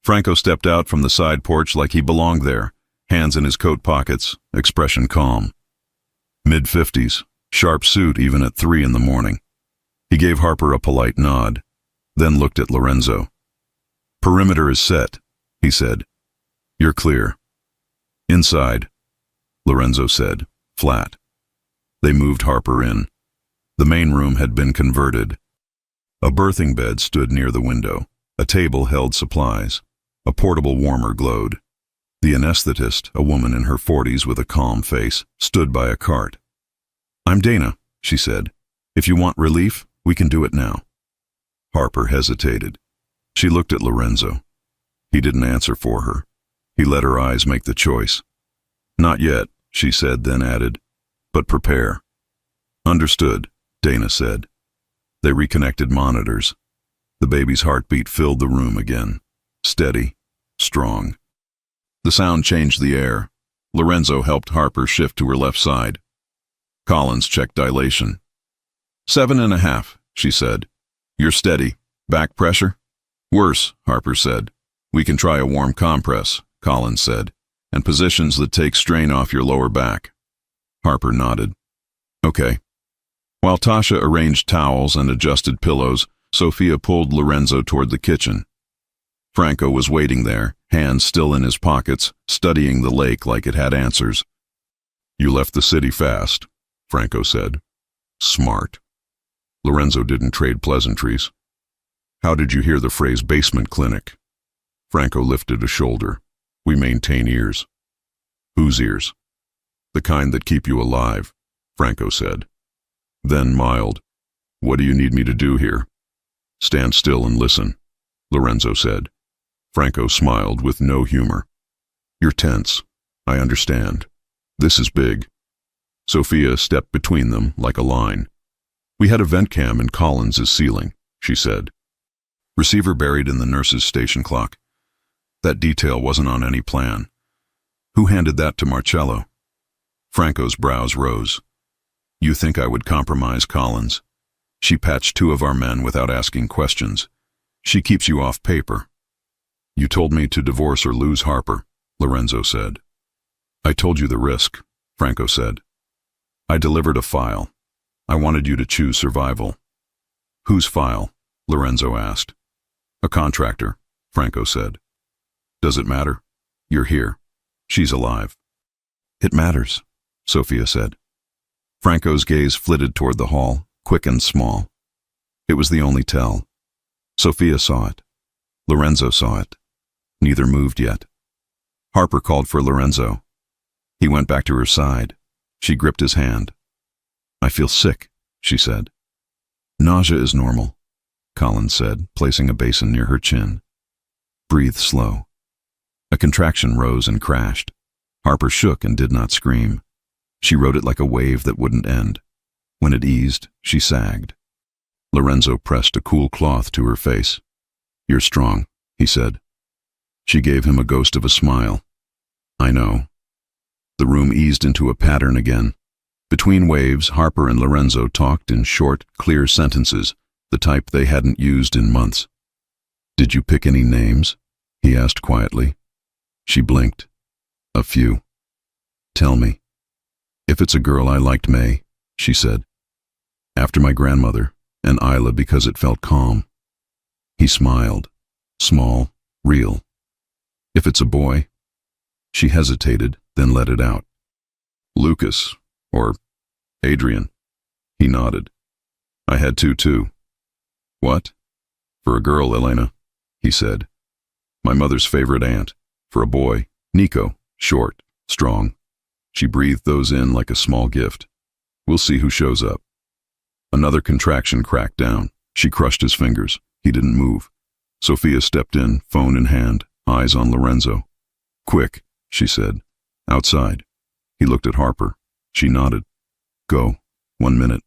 Franco stepped out from the side porch like he belonged there, hands in his coat pockets, expression calm. Mid-50s, sharp suit even at 3 in the morning. He gave Harper a polite nod, then looked at Lorenzo. Perimeter is set, he said. You're clear. Inside, Lorenzo said, flat. They moved Harper in. The main room had been converted. A birthing bed stood near the window. A table held supplies. A portable warmer glowed. The anesthetist, a woman in her 40s with a calm face, stood by a cart. I'm Dana, she said. If you want relief, we can do it now. Harper hesitated. She looked at Lorenzo. He didn't answer for her. He let her eyes make the choice. Not yet, she said, then added, but prepare. Understood, Dana said. They reconnected monitors. The baby's heartbeat filled the room again. Steady, strong. The sound changed the air. Lorenzo helped Harper shift to her left side. Collins checked dilation. 7.5, she said. You're steady. Back pressure? Worse, Harper said. We can try a warm compress, Collins said, and positions that take strain off your lower back. Harper nodded. Okay. While Tasha arranged towels and adjusted pillows, Sophia pulled Lorenzo toward the kitchen. Franco was waiting there, hands still in his pockets, studying the lake like it had answers. You left the city fast, Franco said. Smart. Lorenzo didn't trade pleasantries. How did you hear the phrase basement clinic? Franco lifted a shoulder. We maintain ears. Whose ears? The kind that keep you alive, Franco said. Then mild. What do you need me to do here? Stand still and listen, Lorenzo said. Franco smiled with no humor. You're tense. I understand. This is big. Sophia stepped between them like a line. We had a vent cam in Collins' ceiling, she said. Receiver buried in the nurse's station clock. That detail wasn't on any plan. Who handed that to Marcello? Franco's brows rose. You think I would compromise Collins? She patched 2 of our men without asking questions. She keeps you off paper. You told me to divorce or lose Harper, Lorenzo said. I told you the risk, Franco said. I delivered a file. I wanted you to choose survival. Whose file? Lorenzo asked. A contractor, Franco said. Does it matter? You're here. She's alive. It matters, Sophia said. Franco's gaze flitted toward the hall, quick and small. It was the only tell. Sophia saw it. Lorenzo saw it. Neither moved yet. Harper called for Lorenzo. He went back to her side. She gripped his hand. I feel sick, she said. Nausea is normal, Collins said, placing a basin near her chin. Breathe slow. A contraction rose and crashed. Harper shook and did not scream. She rode it like a wave that wouldn't end. When it eased, she sagged. Lorenzo pressed a cool cloth to her face. You're strong, he said. She gave him a ghost of a smile. I know. The room eased into a pattern again. Between waves, Harper and Lorenzo talked in short, clear sentences, the type they hadn't used in months. Did you pick any names? He asked quietly. She blinked. A few. Tell me. If it's a girl, I liked May, she said. After my grandmother, and Isla because it felt calm. He smiled. Small, real. If it's a boy? She hesitated, then let it out. Lucas, or Adrian. He nodded. I had two too. What? For a girl, Elena, he said. My mother's favorite aunt. For a boy, Nico, short, strong. She breathed those in like a small gift. We'll see who shows up. Another contraction cracked down. She crushed his fingers. He didn't move. Sophia stepped in, phone in hand, eyes on Lorenzo. Quick, she said. Outside. He looked at Harper. She nodded. Go. 1 minute.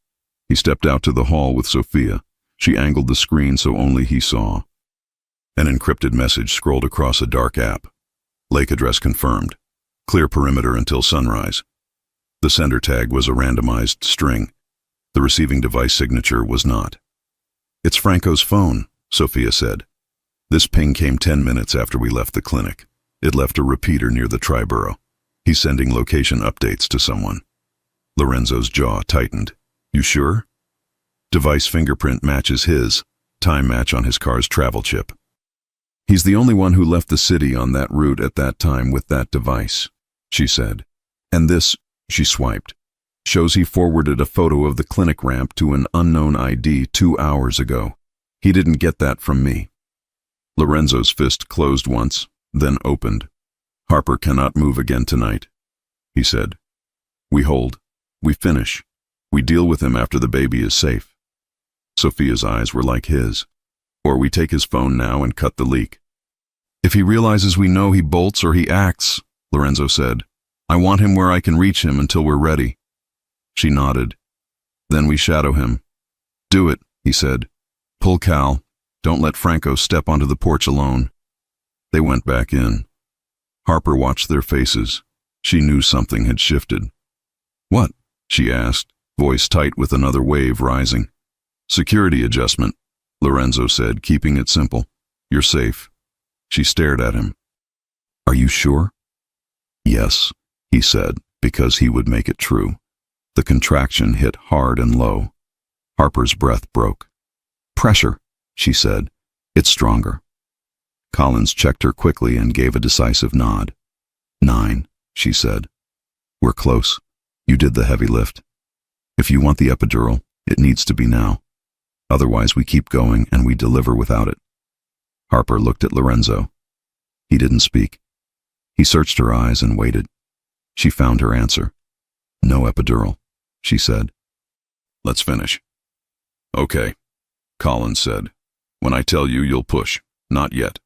He stepped out to the hall with Sophia. She angled the screen so only he saw. An encrypted message scrolled across a dark app. Lake address confirmed. Clear perimeter until sunrise. The sender tag was a randomized string. The receiving device signature was not. It's Franco's phone, Sophia said. This ping came 10 minutes after we left the clinic. It left a repeater near the Triborough. He's sending location updates to someone. Lorenzo's jaw tightened. You sure? Device fingerprint matches his. Time match on his car's travel chip. He's the only one who left the city on that route at that time with that device, she said. And this, she swiped, shows he forwarded a photo of the clinic ramp to an unknown ID 2 hours ago. He didn't get that from me. Lorenzo's fist closed once, then opened. Harper cannot move again tonight, he said. We hold. We finish. We deal with him after the baby is safe. Sophia's eyes were like his. Or we take his phone now and cut the leak. If he realizes we know, he bolts or he acts, Lorenzo said. I want him where I can reach him until we're ready. She nodded. Then we shadow him. Do it, he said. Pull Cal. Don't let Franco step onto the porch alone." They went back in. Harper watched their faces. She knew something had shifted. "What?" she asked, voice tight with another wave rising. "Security adjustment," Lorenzo said, keeping it simple. "You're safe." She stared at him. "Are you sure?" "Yes," he said, because he would make it true. The contraction hit hard and low. Harper's breath broke. "Pressure," she said. "It's stronger." Collins checked her quickly and gave a decisive nod. 9, she said. "We're close. You did the heavy lift. If you want the epidural, it needs to be now. Otherwise we keep going and we deliver without it." Harper looked at Lorenzo. He didn't speak. He searched her eyes and waited. She found her answer. "No epidural," she said. "Let's finish." "Okay," Collins said. "When I tell you, you'll push. Not yet."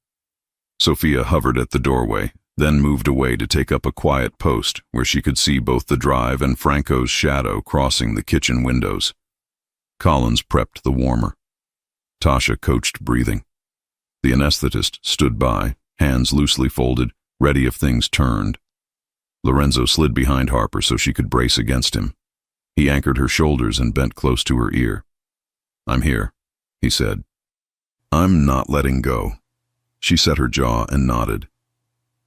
Sophia hovered at the doorway, then moved away to take up a quiet post where she could see both the drive and Franco's shadow crossing the kitchen windows. Collins prepped the warmer. Tasha coached breathing. The anesthetist stood by, hands loosely folded, ready if things turned. Lorenzo slid behind Harper so she could brace against him. He anchored her shoulders and bent close to her ear. "I'm here," he said. "I'm not letting go." She set her jaw and nodded.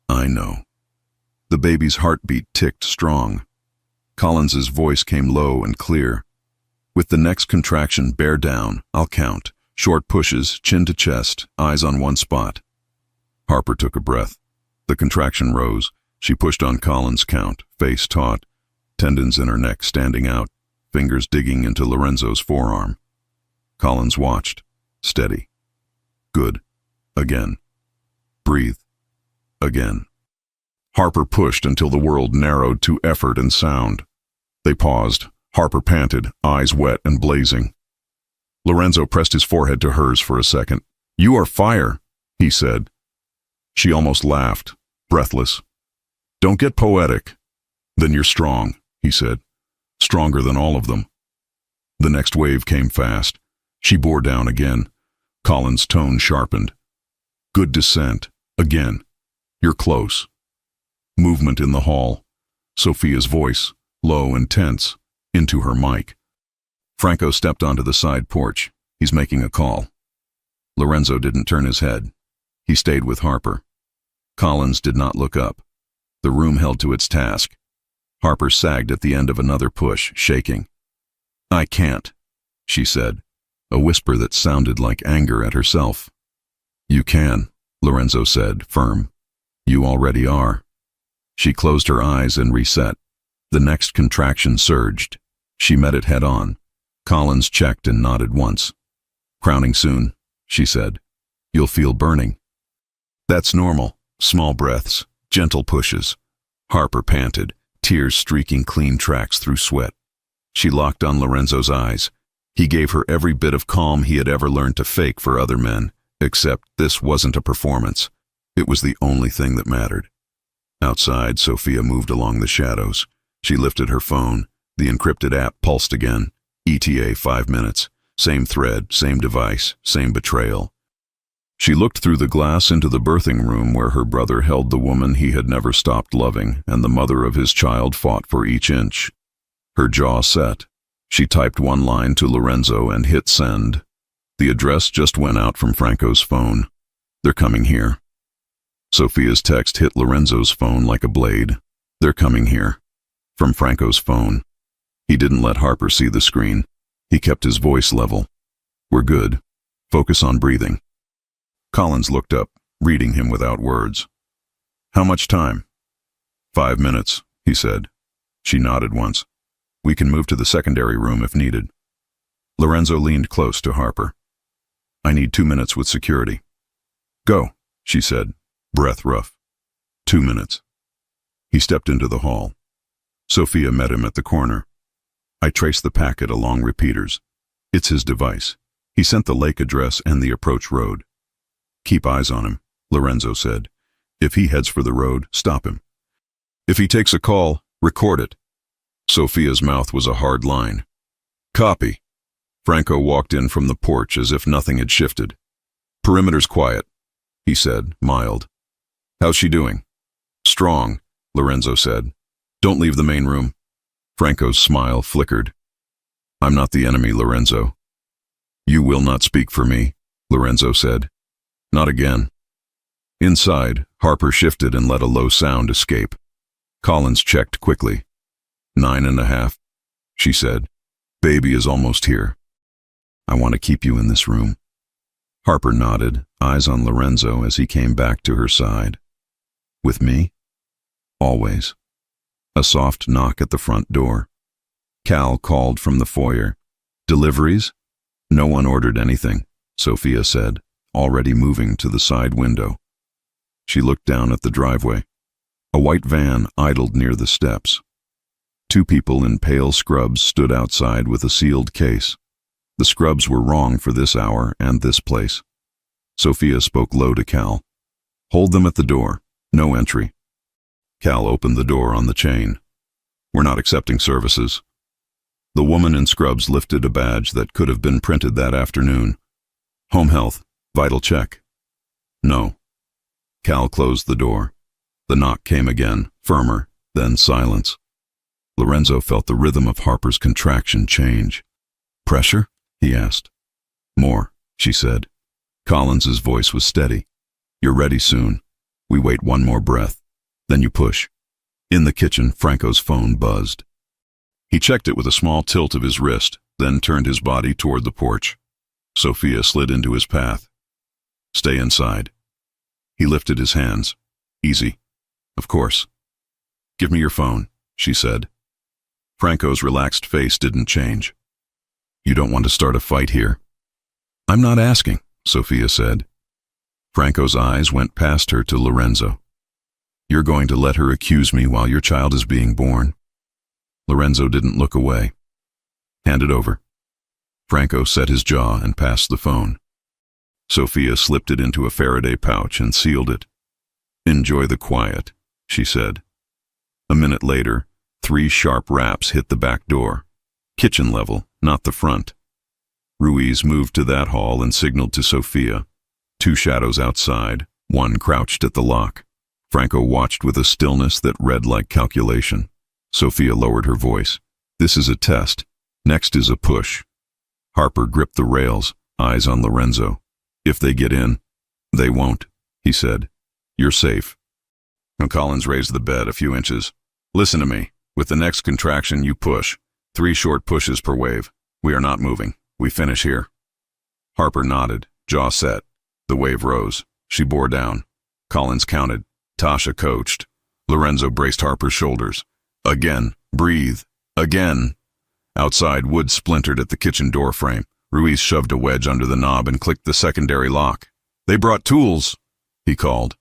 "I know." The baby's heartbeat ticked strong. Collins's voice came low and clear. "With the next contraction, bear down. I'll count. Short pushes, chin to chest, eyes on one spot." Harper took a breath. The contraction rose. She pushed on Collins' count, face taut, tendons in her neck standing out, fingers digging into Lorenzo's forearm. Collins watched. Steady. Good. Again. Breathe. Again. Harper pushed until the world narrowed to effort and sound. They paused. Harper panted, eyes wet and blazing. Lorenzo pressed his forehead to hers for a second. "You are fire," he said. She almost laughed, breathless. "Don't get poetic." "Then you're strong," he said. "Stronger than all of them." The next wave came fast. She bore down again. Collins' tone sharpened. "Good descent. Again. You're close." Movement in the hall. Sophia's voice, low and tense, into her mic. Franco stepped onto the side porch. He's making a call. Lorenzo didn't turn his head. He stayed with Harper. Collins did not look up. The room held to its task. Harper sagged at the end of another push, shaking. "I can't," she said, a whisper that sounded like anger at herself. "You can," Lorenzo said, firm. "You already are." She closed her eyes and reset. The next contraction surged. She met it head on. Collins checked and nodded once. "Crowning soon," she said. "You'll feel burning." "That's normal. Small breaths, gentle pushes." Harper panted, tears streaking clean tracks through sweat. She locked on Lorenzo's eyes. He gave her every bit of calm he had ever learned to fake for other men, except this wasn't a performance. It was the only thing that mattered. Outside, Sophia moved along the shadows. She lifted her phone. The encrypted app pulsed again. ETA 5 minutes. Same thread, same device, same betrayal. She looked through the glass into the birthing room where her brother held the woman he had never stopped loving, and the mother of his child fought for each inch. Her jaw set. She typed one line to Lorenzo and hit send. The address just went out from Franco's phone. "They're coming here." Sophia's text hit Lorenzo's phone like a blade. "They're coming here." From Franco's phone. He didn't let Harper see the screen. He kept his voice level. "We're good. Focus on breathing." Collins looked up, reading him without words. "How much time?" 5 minutes, he said. She nodded once. "We can move to the secondary room if needed." Lorenzo leaned close to Harper. "I need 2 minutes with security." "Go," she said, breath rough. 2 minutes. He stepped into the hall. Sophia met him at the corner. "I traced the packet along repeaters. It's his device. He sent the lake address and the approach road." "Keep eyes on him," Lorenzo said. "If he heads for the road, stop him. If he takes a call, record it." Sophia's mouth was a hard line. "Copy." Franco walked in from the porch as if nothing had shifted. Perimeter's quiet, he said, mild. How's she doing? Strong, Lorenzo said. Don't leave the main room. Franco's smile flickered. I'm not the enemy, Lorenzo. You will not speak for me, Lorenzo said. Not again. Inside, Harper shifted and let a low sound escape. Collins checked quickly. 9.5, she said. Baby is almost here. I want to keep you in this room. Harper nodded, eyes on Lorenzo as he came back to her side. With me? Always. A soft knock at the front door. Cal called from the foyer. Deliveries? No one ordered anything, Sophia said, already moving to the side window. She looked down at the driveway. A white van idled near the steps. 2 people in pale scrubs stood outside with a sealed case. The scrubs were wrong for this hour and this place. Sophia spoke low to Cal. Hold them at the door. No entry. Cal opened the door on the chain. We're not accepting services. The woman in scrubs lifted a badge that could have been printed that afternoon. Home health. Vital check. No. Cal closed the door. The knock came again, firmer, then silence. Lorenzo felt the rhythm of Harper's contraction change. Pressure? He asked. More, she said. Collins's voice was steady. You're ready soon. We wait one more breath. Then you push. In the kitchen, Franco's phone buzzed. He checked it with a small tilt of his wrist, then turned his body toward the porch. Sophia slid into his path. Stay inside. He lifted his hands. Easy. Of course. Give me your phone, she said. Franco's relaxed face didn't change. You don't want to start a fight here? I'm not asking, Sophia said. Franco's eyes went past her to Lorenzo. You're going to let her accuse me while your child is being born? Lorenzo didn't look away. Hand it over. Franco set his jaw and passed the phone. Sophia slipped it into a Faraday pouch and sealed it. Enjoy the quiet, she said. A minute later, 3 sharp raps hit the back door. Kitchen level, not the front. Ruiz moved to that hall and signaled to Sophia. 2 shadows outside, one crouched at the lock. Franco watched with a stillness that read like calculation. Sophia lowered her voice. This is a test. Next is a push. Harper gripped the rails, eyes on Lorenzo. If they get in, they won't, he said. You're safe. Collins raised the bed a few inches. Listen to me. With the next contraction, you push. 3 short pushes per wave. We are not moving. We finish here. Harper nodded, jaw set. The wave rose. She bore down. Collins counted. Tasha coached. Lorenzo braced Harper's shoulders. Again. Breathe. Again. Outside, wood splintered at the kitchen door frame. Ruiz shoved a wedge under the knob and clicked the secondary lock. They brought tools, he called.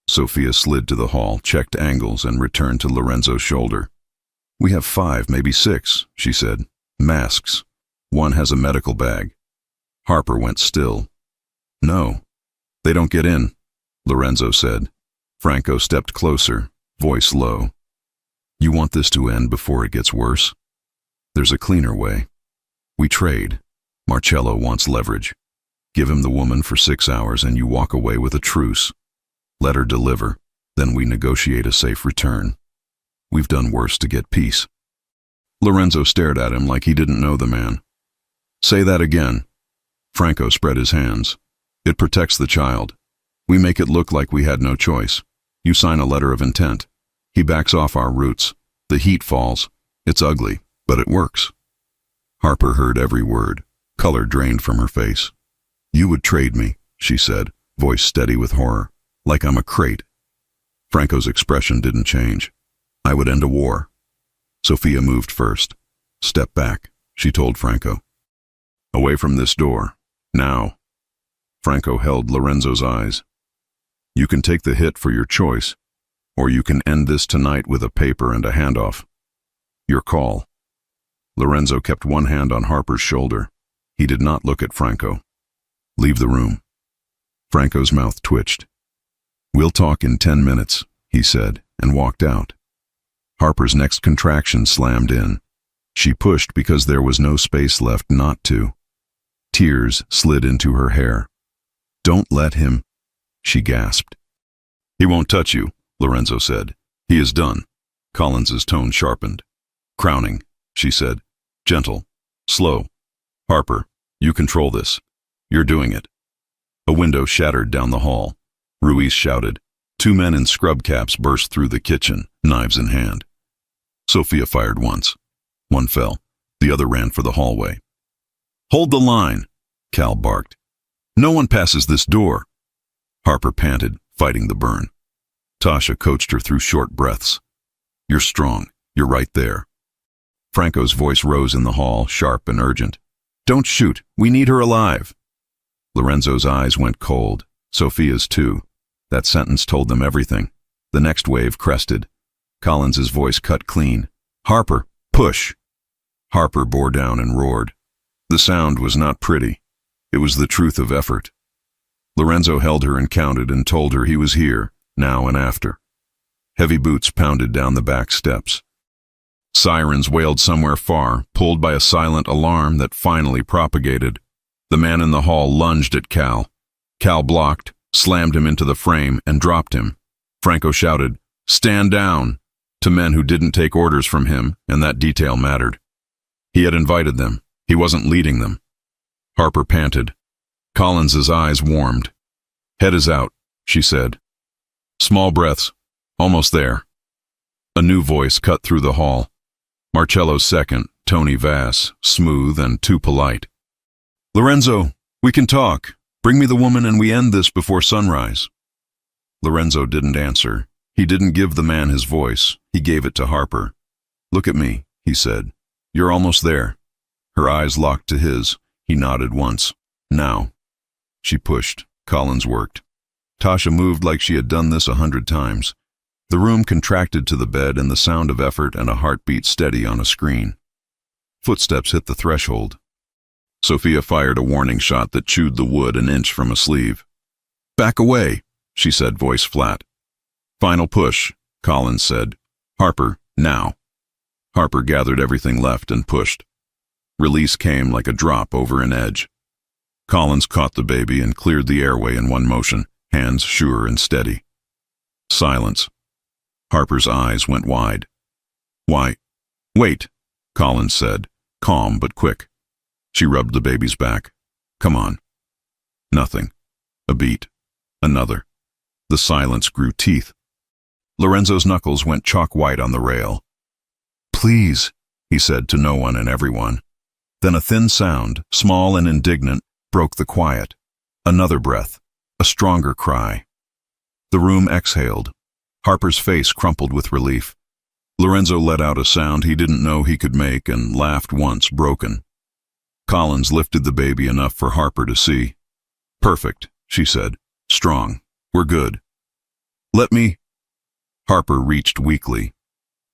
Sophia slid to the hall, checked angles, and returned to Lorenzo's shoulder. We have 5, maybe 6, she said. Masks. One has a medical bag. Harper went still. No, they don't get in, Lorenzo said. Franco stepped closer, voice low. You want this to end before it gets worse? There's a cleaner way. We trade. Marcello wants leverage. Give him the woman for 6 hours and you walk away with a truce. Let her deliver, then we negotiate a safe return. We've done worse to get peace. Lorenzo stared at him like he didn't know the man. Say that again. Franco spread his hands. It protects the child. We make it look like we had no choice. You sign a letter of intent. He backs off our roots. The heat falls. It's ugly, but it works. Harper heard every word. Color drained from her face. You would trade me, she said, voice steady with horror. Like I'm a crate. Franco's expression didn't change. I would end a war. Sophia moved first. Step back, she told Franco. Away from this door. Now. Franco held Lorenzo's eyes. You can take the hit for your choice, or you can end this tonight with a paper and a handoff. Your call. Lorenzo kept one hand on Harper's shoulder. He did not look at Franco. Leave the room. Franco's mouth twitched. We'll talk in 10 minutes, he said, and walked out. Harper's next contraction slammed in. She pushed because there was no space left not to. Tears slid into her hair. Don't let him, she gasped. He won't touch you, Lorenzo said. He is done. Collins's tone sharpened. Crowning, she said. Gentle. Slow. Harper, you control this. You're doing it. A window shattered down the hall. Ruiz shouted. Two men in scrub caps burst through the kitchen, knives in hand. Sophia fired once. One fell. The other ran for the hallway. Hold the line, Cal barked. No one passes this door. Harper panted, fighting the burn. Tasha coached her through short breaths. You're strong. You're right there. Franco's voice rose in the hall, sharp and urgent. Don't shoot. We need her alive. Lorenzo's eyes went cold. Sophia's too. That sentence told them everything. The next wave crested. Collins's voice cut clean. Harper, push. Harper bore down and roared. The sound was not pretty. It was the truth of effort. Lorenzo held her and counted and told her he was here, now and after. Heavy boots pounded down the back steps. Sirens wailed somewhere far, pulled by a silent alarm that finally propagated. The man in the hall lunged at Cal. Cal blocked, slammed him into the frame, and dropped him. Franco shouted, "Stand down," to men who didn't take orders from him, and that detail mattered. He had invited them. He wasn't leading them. Harper panted. Collins's eyes warmed. Head is out, she said. Small breaths. Almost there. A new voice cut through the hall. Marcello's second, Tony Vass, smooth and too polite. Lorenzo, we can talk. Bring me the woman and we end this before sunrise. Lorenzo didn't answer. He didn't give the man his voice. He gave it to Harper. Look at me, he said. You're almost there. Her eyes locked to his. He nodded once. Now. She pushed. Collins worked. Tasha moved like she had done this 100 times. The room contracted to the bed and the sound of effort and a heartbeat steady on a screen. Footsteps hit the threshold. Sophia fired a warning shot that chewed the wood an inch from a sleeve. Back away, she said, voice flat. Final push, Collins said. Harper, now. Harper gathered everything left and pushed. Release came like a drop over an edge. Collins caught the baby and cleared the airway in one motion, hands sure and steady. Silence. Harper's eyes went wide. Why? Wait, Collins said, calm but quick. She rubbed the baby's back. Come on. Nothing. A beat. Another. The silence grew teeth. Lorenzo's knuckles went chalk white on the rail. Please, he said to no one and everyone. Then a thin sound, small and indignant, broke the quiet. Another breath. A stronger cry. The room exhaled. Harper's face crumpled with relief. Lorenzo let out a sound he didn't know he could make and laughed once, broken. Collins lifted the baby enough for Harper to see. Perfect, she said. Strong. We're good. Let me... Harper reached weakly.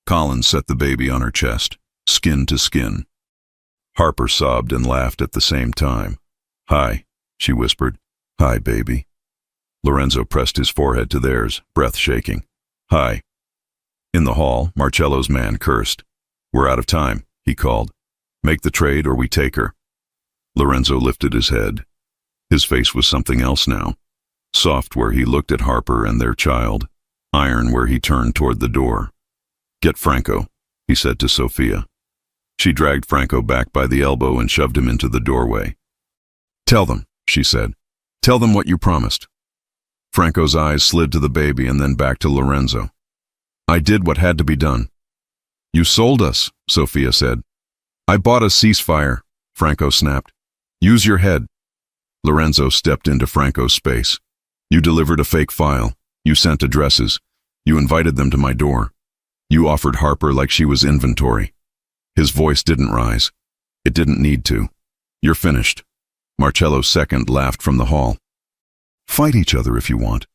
Collins set the baby on her chest, skin to skin. Harper sobbed and laughed at the same time. Hi, she whispered. Hi, baby. Lorenzo pressed his forehead to theirs, breath shaking. Hi. In the hall, Marcello's man cursed. We're out of time, he called. Make the trade or we take her. Lorenzo lifted his head. His face was something else now. Soft where he looked at Harper and their child. Iron where he turned toward the door. Get Franco, he said to Sophia. She dragged Franco back by the elbow and shoved him into the doorway. Tell them, she said. Tell them what you promised. Franco's eyes slid to the baby and then back to Lorenzo. I did what had to be done. You sold us, Sophia said. I bought a ceasefire, Franco snapped. Use your head. Lorenzo stepped into Franco's space. You delivered a fake file. You sent addresses. You invited them to my door. You offered Harper like she was inventory. His voice didn't rise. It didn't need to. You're finished. Marcello's second laughed from the hall. Fight each other if you want.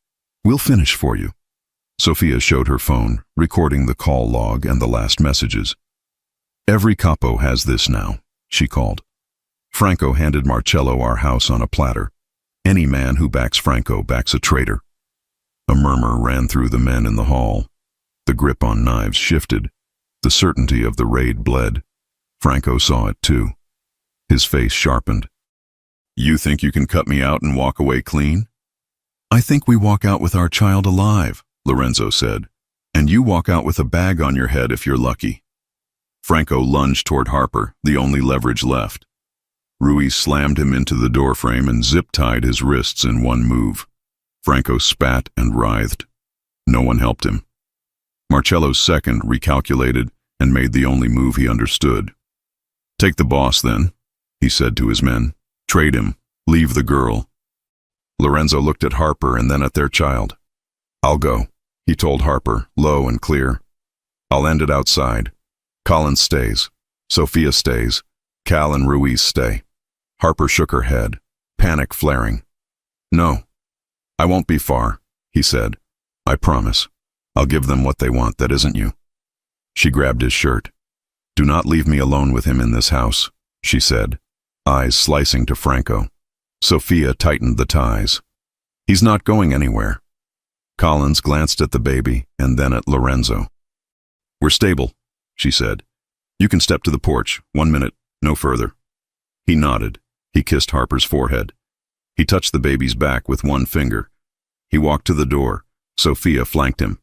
We'll finish for you. Sophia showed her phone, recording the call log and the last messages. Every capo has this now, she called. Franco handed Marcello our house on a platter. Any man who backs Franco backs a traitor. A murmur ran through the men in the hall. The grip on knives shifted. The certainty of the raid bled. Franco saw it too. His face sharpened. You think you can cut me out and walk away clean? I think we walk out with our child alive, Lorenzo said, and you walk out with a bag on your head if you're lucky. Franco lunged toward Harper, the only leverage left. Ruiz slammed him into the doorframe and zip-tied his wrists in one move. Franco spat and writhed. No one helped him. Marcello's second recalculated and made the only move he understood. Take the boss, then, he said to his men. Trade him. Leave the girl. Lorenzo looked at Harper and then at their child. I'll go, he told Harper, low and clear. I'll end it outside. Collins stays. Sophia stays. Cal and Ruiz stay. Harper shook her head, panic flaring. No, I won't be far, he said. I promise. I'll give them what they want that isn't you. She grabbed his shirt. Do not leave me alone with him in this house, she said, eyes slicing to Franco. Sophia tightened the ties. He's not going anywhere. Collins glanced at the baby and then at Lorenzo. We're stable, she said. You can step to the porch. 1 minute, no further. He nodded. He kissed Harper's forehead. He touched the baby's back with one finger. He walked to the door. Sophia flanked him.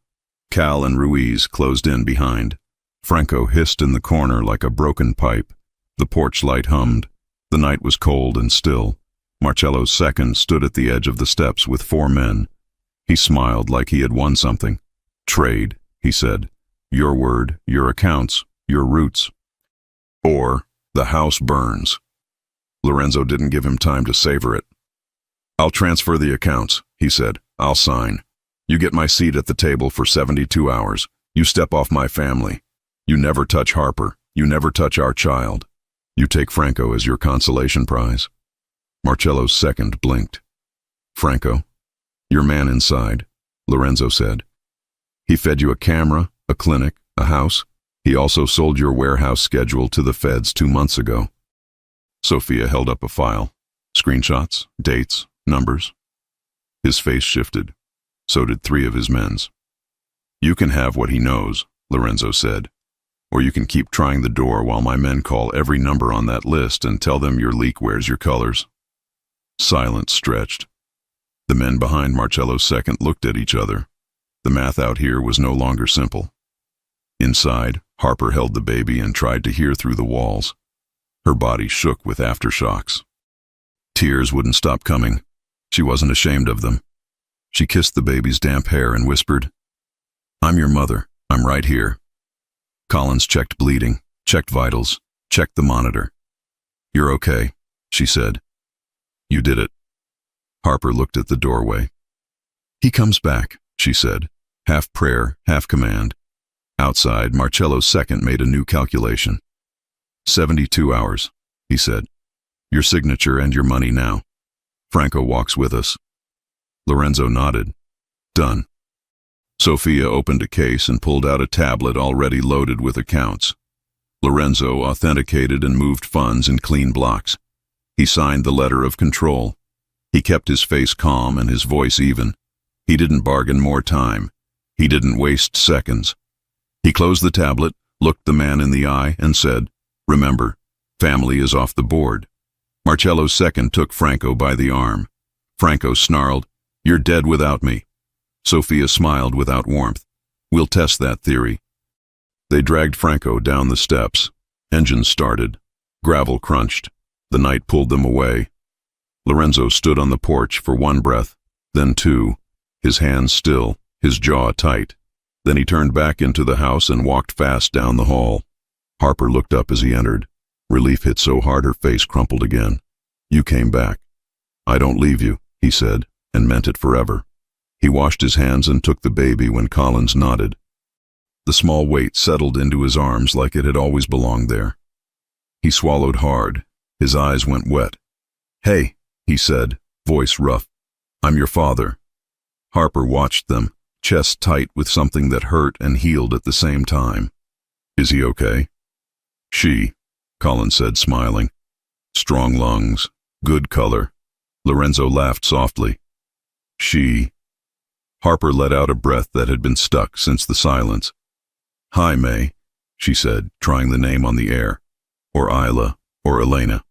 Cal and Ruiz closed in behind. Franco hissed in the corner like a broken pipe. The porch light hummed. The night was cold and still. Marcello's second stood at the edge of the steps with 4 men. He smiled like he had won something. Trade, he said. Your word, your accounts, your roots. Or the house burns. Lorenzo didn't give him time to savor it. I'll transfer the accounts, he said. I'll sign. You get my seat at the table for 72 hours. You step off my family. You never touch Harper. You never touch our child. You take Franco as your consolation prize. Marcello's second blinked. Franco, your man inside, Lorenzo said. He fed you a camera, a clinic, a house. He also sold your warehouse schedule to the feds 2 months ago. Sophia held up a file. Screenshots, dates, numbers. His face shifted. So did 3 of his men's. You can have what he knows, Lorenzo said. Or you can keep trying the door while my men call every number on that list and tell them your leak wears your colors. Silence stretched. The men behind Marcello's second looked at each other. The math out here was no longer simple. Inside, Harper held the baby and tried to hear through the walls. Her body shook with aftershocks. Tears wouldn't stop coming. She wasn't ashamed of them. She kissed the baby's damp hair and whispered, I'm your mother. I'm right here. Collins checked bleeding, checked vitals, checked the monitor. You're okay, she said. You did it. Harper looked at the doorway. He comes back, she said, half prayer, half command. Outside, Marcello's second made a new calculation. 72 hours, he said. Your signature and your money now. Franco walks with us. Lorenzo nodded. Done. Sophia opened a case and pulled out a tablet already loaded with accounts. Lorenzo authenticated and moved funds in clean blocks. He signed the letter of control. He kept his face calm and his voice even. He didn't bargain more time. He didn't waste seconds. He closed the tablet, looked the man in the eye, and said, Remember, family is off the board. Marcello's second took Franco by the arm. Franco snarled, You're dead without me. Sophia smiled without warmth. We'll test that theory. They dragged Franco down the steps. Engines started. Gravel crunched. The night pulled them away. Lorenzo stood on the porch for 1 breath, then 2, his hands still, his jaw tight. Then he turned back into the house and walked fast down the hall. Harper looked up as he entered. Relief hit so hard her face crumpled again. You came back. I don't leave you, he said, and meant it forever. He washed his hands and took the baby when Collins nodded. The small weight settled into his arms like it had always belonged there. He swallowed hard. His eyes went wet. Hey, he said, voice rough. I'm your father. Harper watched them, chest tight with something that hurt and healed at the same time. Is he okay? She, Collins said, smiling. Strong lungs, good color. Lorenzo laughed softly. She. Harper let out a breath that had been stuck since the silence. Hi, May, she said, trying the name on the air. Or Isla, or Elena.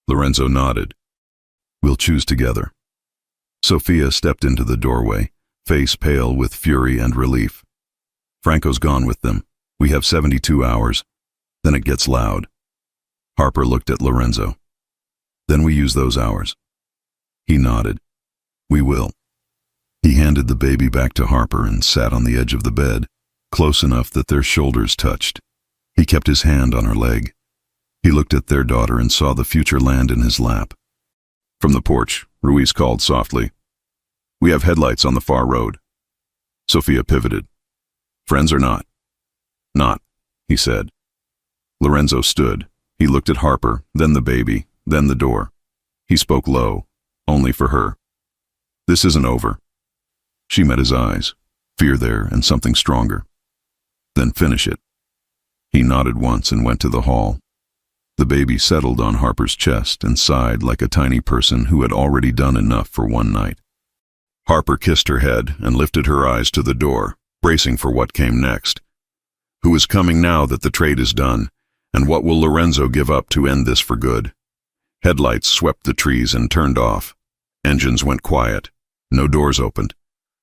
Lorenzo nodded. We'll choose together. Sophia stepped into the doorway, face pale with fury and relief. Franco's gone with them. We have 72 hours. Then it gets loud. Harper looked at Lorenzo. Then we use those hours. He nodded. We will. He handed the baby back to Harper and sat on the edge of the bed, close enough that their shoulders touched. He kept his hand on her leg. He looked at their daughter and saw the future land in his lap. From the porch, Ruiz called softly. We have headlights on the far road. Sophia pivoted. Friends or not? Not, he said. Lorenzo stood. He looked at Harper, then the baby, then the door. He spoke low, only for her. This isn't over. She met his eyes, fear there and something stronger. Then finish it. He nodded once and went to the hall. The baby settled on Harper's chest and sighed like a tiny person who had already done enough for one night. Harper kissed her head and lifted her eyes to the door, bracing for what came next. Who is coming now that the trade is done, and what will Lorenzo give up to end this for good? Headlights swept the trees and turned off. Engines went quiet. No doors opened.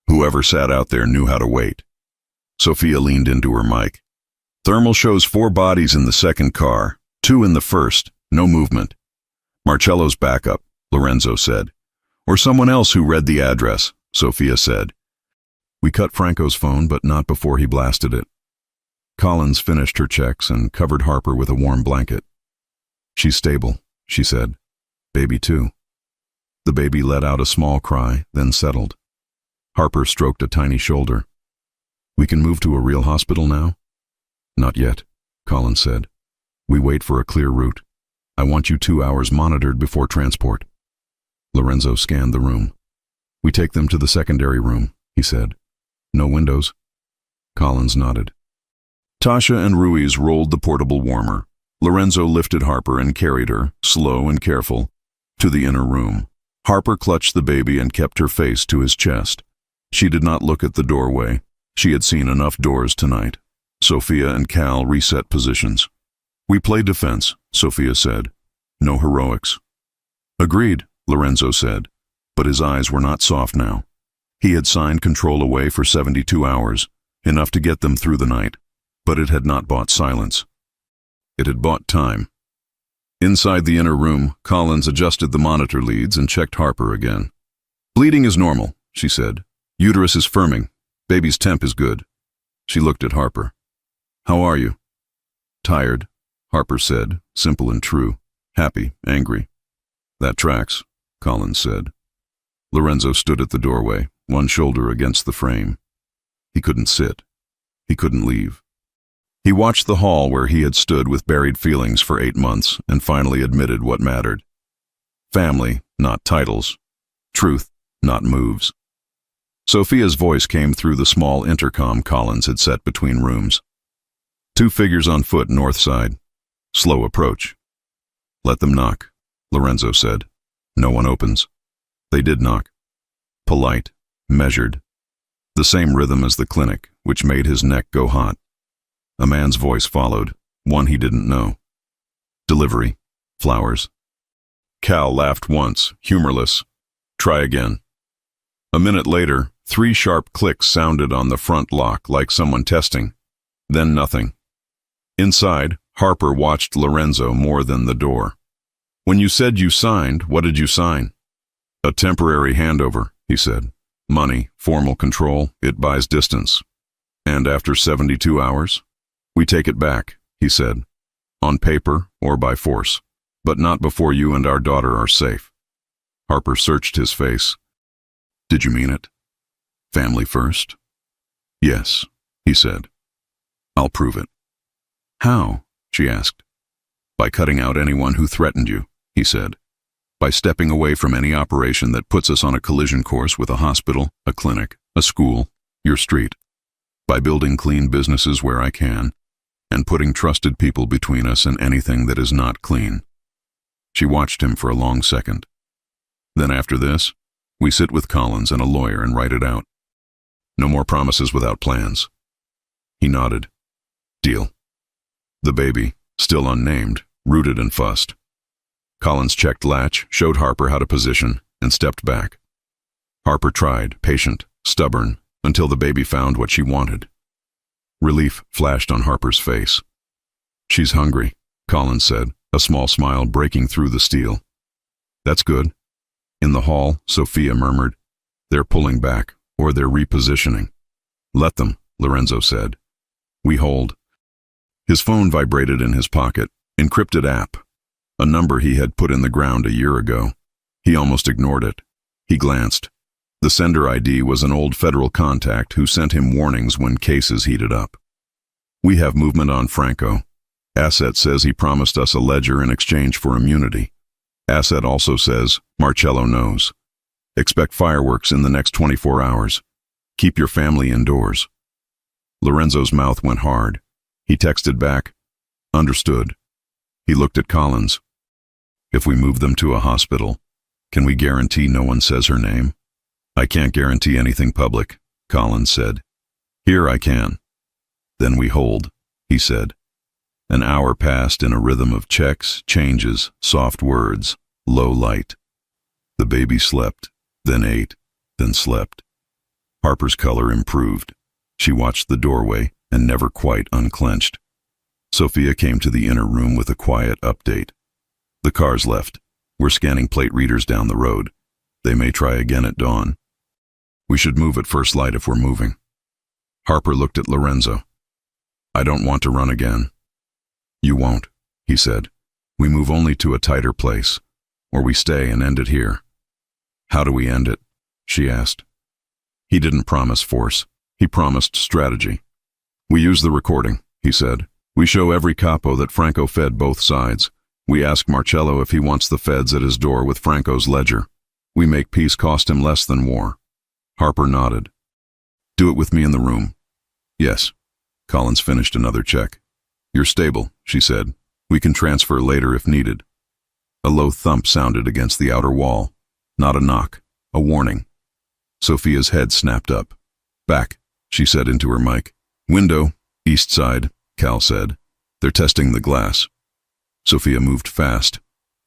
Whoever sat out there knew how to wait. Sophia leaned into her mic. Thermal shows 4 bodies in the second car, 2 in the first, no movement. Marcello's backup, Lorenzo said. Or someone else who read the address, Sophia said. We cut Franco's phone, but not before he blasted it. Collins finished her checks and covered Harper with a warm blanket. She's stable, she said. Baby too. The baby let out a small cry, then settled. Harper stroked a tiny shoulder. We can move to a real hospital now? Not yet, Collins said. We wait for a clear route. I want you 2 hours monitored before transport. Lorenzo scanned the room. We take them to the secondary room, he said. No windows. Collins nodded. Tasha and Ruiz rolled the portable warmer. Lorenzo lifted Harper and carried her, slow and careful, to the inner room. Harper clutched the baby and kept her face to his chest. She did not look at the doorway. She had seen enough doors tonight. Sophia and Cal reset positions. We play defense, Sophia said. No heroics. Agreed, Lorenzo said, but his eyes were not soft now. He had signed control away for 72 hours, enough to get them through the night, but it had not bought silence. It had bought time. Inside the inner room, Collins adjusted the monitor leads and checked Harper again. Bleeding is normal, she said. Uterus is firming. Baby's temp is good. She looked at Harper. How are you? Tired, Harper said, simple and true. Happy, angry. That tracks, Collins said. Lorenzo stood at the doorway, one shoulder against the frame. He couldn't sit. He couldn't leave. He watched the hall where he had stood with buried feelings for 8 months and finally admitted what mattered. Family, not titles. Truth, not moves. Sophia's voice came through the small intercom Collins had set between rooms. 2 figures on foot north side. Slow approach. Let them knock, Lorenzo said. No one opens. They did knock. Polite, measured. The same rhythm as the clinic, which made his neck go hot. A man's voice followed, one he didn't know. Delivery. Flowers. Cal laughed once, humorless. Try again. A minute later, 3 sharp clicks sounded on the front lock like someone testing. Then nothing. Inside, Harper watched Lorenzo more than the door. When you said you signed, what did you sign? A temporary handover, he said. Money, formal control, it buys distance. And after 72 hours? We take it back, he said. On paper or by force, but not before you and our daughter are safe. Harper searched his face. Did you mean it? Family first? Yes, he said. I'll prove it. How? She asked. By cutting out anyone who threatened you, he said. By stepping away from any operation that puts us on a collision course with a hospital, a clinic, a school, your street. By building clean businesses where I can, and putting trusted people between us and anything that is not clean. She watched him for a long second. Then after this, we sit with Collins and a lawyer and write it out. No more promises without plans. He nodded. Deal. The baby, still unnamed, rooted and fussed. Collins checked latch, showed Harper how to position, and stepped back. Harper tried, patient, stubborn, until the baby found what she wanted. Relief flashed on Harper's face. "She's hungry," Collins said, a small smile breaking through the steel. "That's good." In the hall, Sophia murmured, "They're pulling back, or they're repositioning." "Let them," Lorenzo said. "We hold." His phone vibrated in his pocket. Encrypted app. A number he had put in the ground a year ago. He almost ignored it. He glanced. The sender ID was an old federal contact who sent him warnings when cases heated up. "We have movement on Franco. Asset says he promised us a ledger in exchange for immunity. Asset also says Marcello knows. Expect fireworks in the next 24 hours. Keep your family indoors." Lorenzo's mouth went hard. He texted back, "Understood." He looked at Collins. "If we move them to a hospital, can we guarantee no one says her name?" "I can't guarantee anything public," Collins said. "Here I can." "Then we hold," he said. An hour passed in a rhythm of checks, changes, soft words, low light. The baby slept, then ate, then slept. Harper's color improved. She watched the doorway and never quite unclenched. Sophia came to the inner room with a quiet update. "The car's left. We're scanning plate readers down the road. They may try again at dawn. We should move at first light if we're moving." Harper looked at Lorenzo. "I don't want to run again." "You won't," he said. "We move only to a tighter place, or we stay and end it here." "How do we end it?" she asked. He didn't promise force. He promised strategy. "We use the recording," he said. "We show every capo that Franco fed both sides. We ask Marcello if he wants the feds at his door with Franco's ledger. We make peace cost him less than war." Harper nodded. "Do it with me in the room." "Yes." Collins finished another check. "You're stable," she said. "We can transfer later if needed." A low thump sounded against the outer wall. Not a knock, a warning. Sophia's head snapped up. "Back," she said into her mic. "Window, east side," Cal said. "They're testing the glass." Sophia moved fast.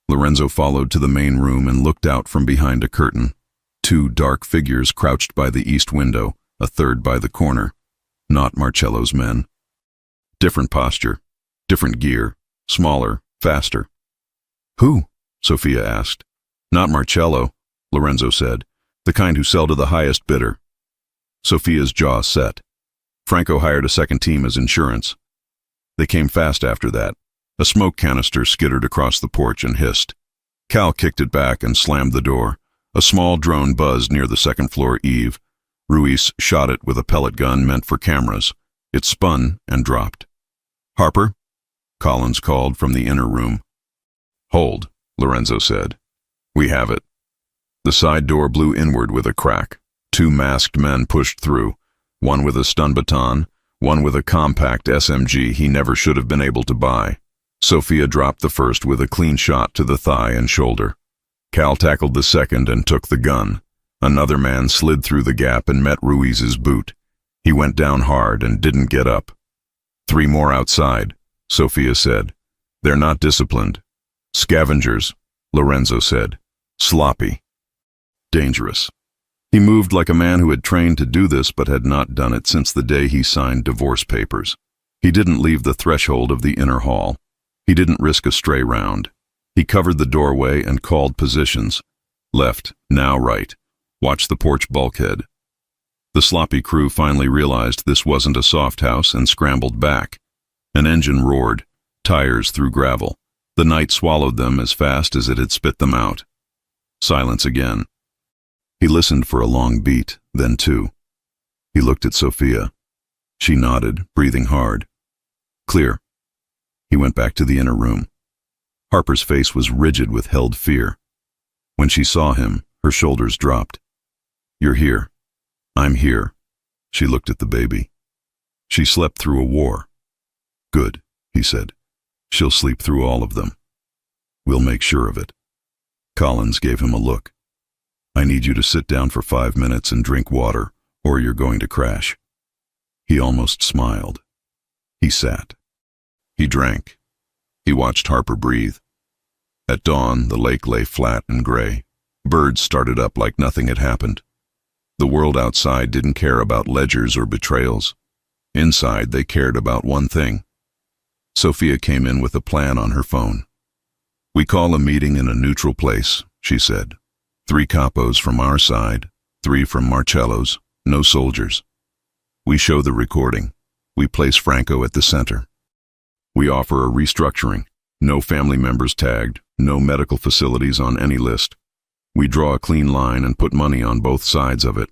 Lorenzo followed to the main room and looked out from behind a curtain. Two dark figures crouched by the east window, a third by the corner. Not Marcello's men. Different posture, different gear, smaller, faster. "Who?" Sophia asked. "Not Marcello," Lorenzo said. "The kind who sell to the highest bidder." Sophia's jaw set. Franco hired a second team as insurance. They came fast after that. A smoke canister skittered across the porch and hissed. Cal kicked it back and slammed the door. A small drone buzzed near the second-floor eave. Ruiz shot it with a pellet gun meant for cameras. It spun and dropped. "Harper?" Collins called from the inner room. "Hold," Lorenzo said. "We have it." The side door blew inward with a crack. Two masked men pushed through, one with a stun baton, one with a compact SMG he never should have been able to buy. Sophia dropped the first with a clean shot to the thigh and shoulder. Cal tackled the second and took the gun. Another man slid through the gap and met Ruiz's boot. He went down hard and didn't get up. "Three more outside," Sophia said. "They're not disciplined. Scavengers," Lorenzo said. "Sloppy. Dangerous." He moved like a man who had trained to do this but had not done it since the day he signed divorce papers. He didn't leave the threshold of the inner hall. He didn't risk a stray round. He covered the doorway and called positions. Left, now right. Watch the porch bulkhead. The sloppy crew finally realized this wasn't a soft house and scrambled back. An engine roared, tires through gravel. The night swallowed them as fast as it had spit them out. Silence again. He listened for a long beat, then two. He looked at Sophia. She nodded, breathing hard. "Clear." He went back to the inner room. Harper's face was rigid with held fear. When she saw him, her shoulders dropped. "You're here. I'm here." She looked at the baby. "She slept through a war." "Good," he said. "She'll sleep through all of them. We'll make sure of it." Collins gave him a look. "I need you to sit down for 5 minutes and drink water, or you're going to crash." He almost smiled. He sat. He drank. He watched Harper breathe. At dawn, the lake lay flat and gray. Birds started up like nothing had happened. The world outside didn't care about ledgers or betrayals. Inside, they cared about one thing. Sophia came in with a plan on her phone. "We call a meeting in a neutral place," she said. 3 capos from our side, 3 from Marcello's, no soldiers. We show the recording. We place Franco at the center. We offer a restructuring. No family members tagged, no medical facilities on any list. We draw a clean line and put money on both sides of it.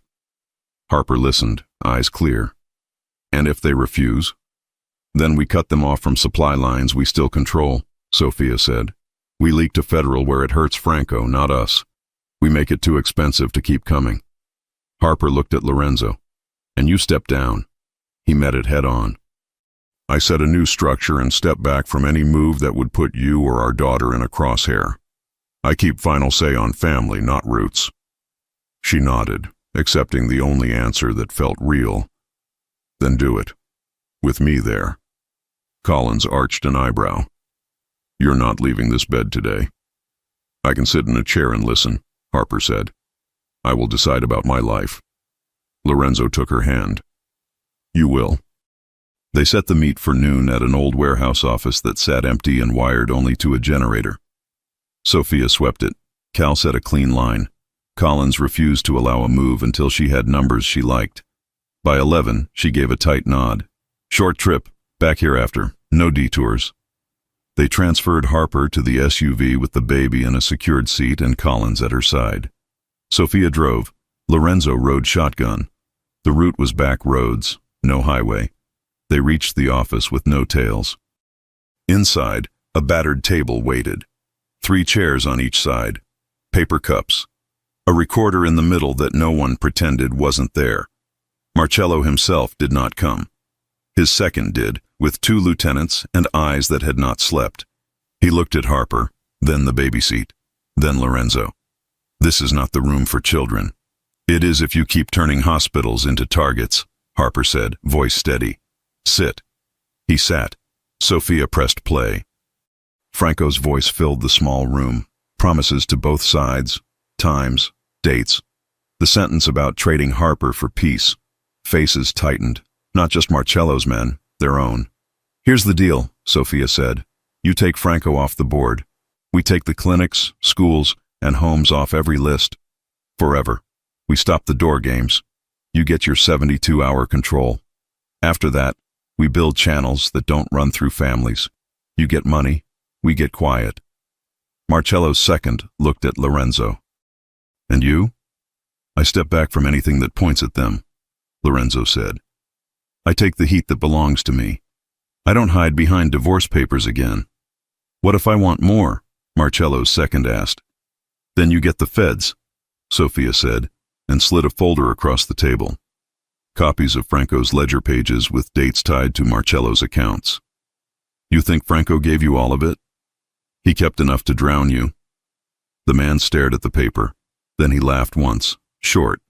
Harper listened, eyes clear. "And if they refuse?" "Then we cut them off from supply lines we still control," Sophia said. "We leak to Federal where it hurts Franco, not us. We make it too expensive to keep coming." Harper looked at Lorenzo. "And you step down." He met it head on. "I set a new structure and step back from any move that would put you or our daughter in a crosshair. I keep final say on family, not roots." She nodded, accepting the only answer that felt real. "Then do it. With me there." Collins arched an eyebrow. "You're not leaving this bed today." "I can sit in a chair and listen," Harper said. "I will decide about my life." Lorenzo took her hand. "You will." They set the meet for noon at an old warehouse office that sat empty and wired only to a generator. Sophia swept it. Cal set a clean line. Collins refused to allow a move until she had numbers she liked. By 11, she gave a tight nod. "Short trip, back here after, no detours." They transferred Harper to the SUV with the baby in a secured seat and Collins at her side. Sophia drove. Lorenzo rode shotgun. The route was back roads, no highway. They reached the office with no tails. Inside, a battered table waited. 3 chairs on each side. Paper cups. A recorder in the middle that no one pretended wasn't there. Marcello himself did not come. His second did, with 2 lieutenants and eyes that had not slept. He looked at Harper, then the baby seat, then Lorenzo. "This is not the room for children." "It is if you keep turning hospitals into targets," Harper said, voice steady. "Sit." He sat. Sophia pressed play. Franco's voice filled the small room. Promises to both sides, times, dates. The sentence about trading Harper for peace. Faces tightened. Not just Marcello's men, their own. "Here's the deal," Sophia said. "You take Franco off the board. We take the clinics, schools, and homes off every list. Forever. We stop the door games. You get your 72-hour control. After that, we build channels that don't run through families. You get money, we get quiet." Marcello's second looked at Lorenzo. "And you?" "I step back from anything that points at them," Lorenzo said. "I take the heat that belongs to me. I don't hide behind divorce papers again." "What if I want more?" Marcello's second asked. "Then you get the feds," Sophia said, and slid a folder across the table. Copies of Franco's ledger pages with dates tied to Marcello's accounts. "You think Franco gave you all of it?" "He kept enough to drown you." The man stared at the paper. Then he laughed once, short.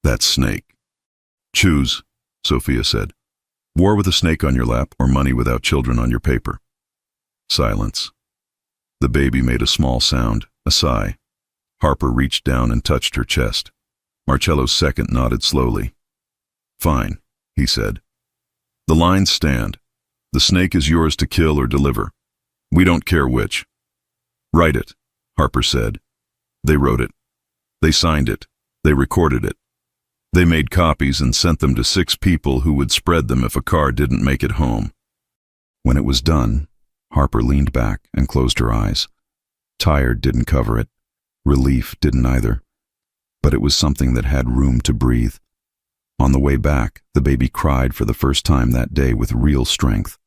"That snake." "Choose," Sophia said. "War with a snake on your lap or money without children on your paper." Silence. The baby made a small sound, a sigh. Harper reached down and touched her chest. Marcello's second nodded slowly. "Fine," he said. "The lines stand. The snake is yours to kill or deliver. We don't care which." "Write it," Harper said. They wrote it. They signed it. They recorded it. They made copies and sent them to 6 people who would spread them if a car didn't make it home. When it was done, Harper leaned back and closed her eyes. Tired didn't cover it. Relief didn't either. But it was something that had room to breathe. On the way back, the baby cried for the first time that day with real strength.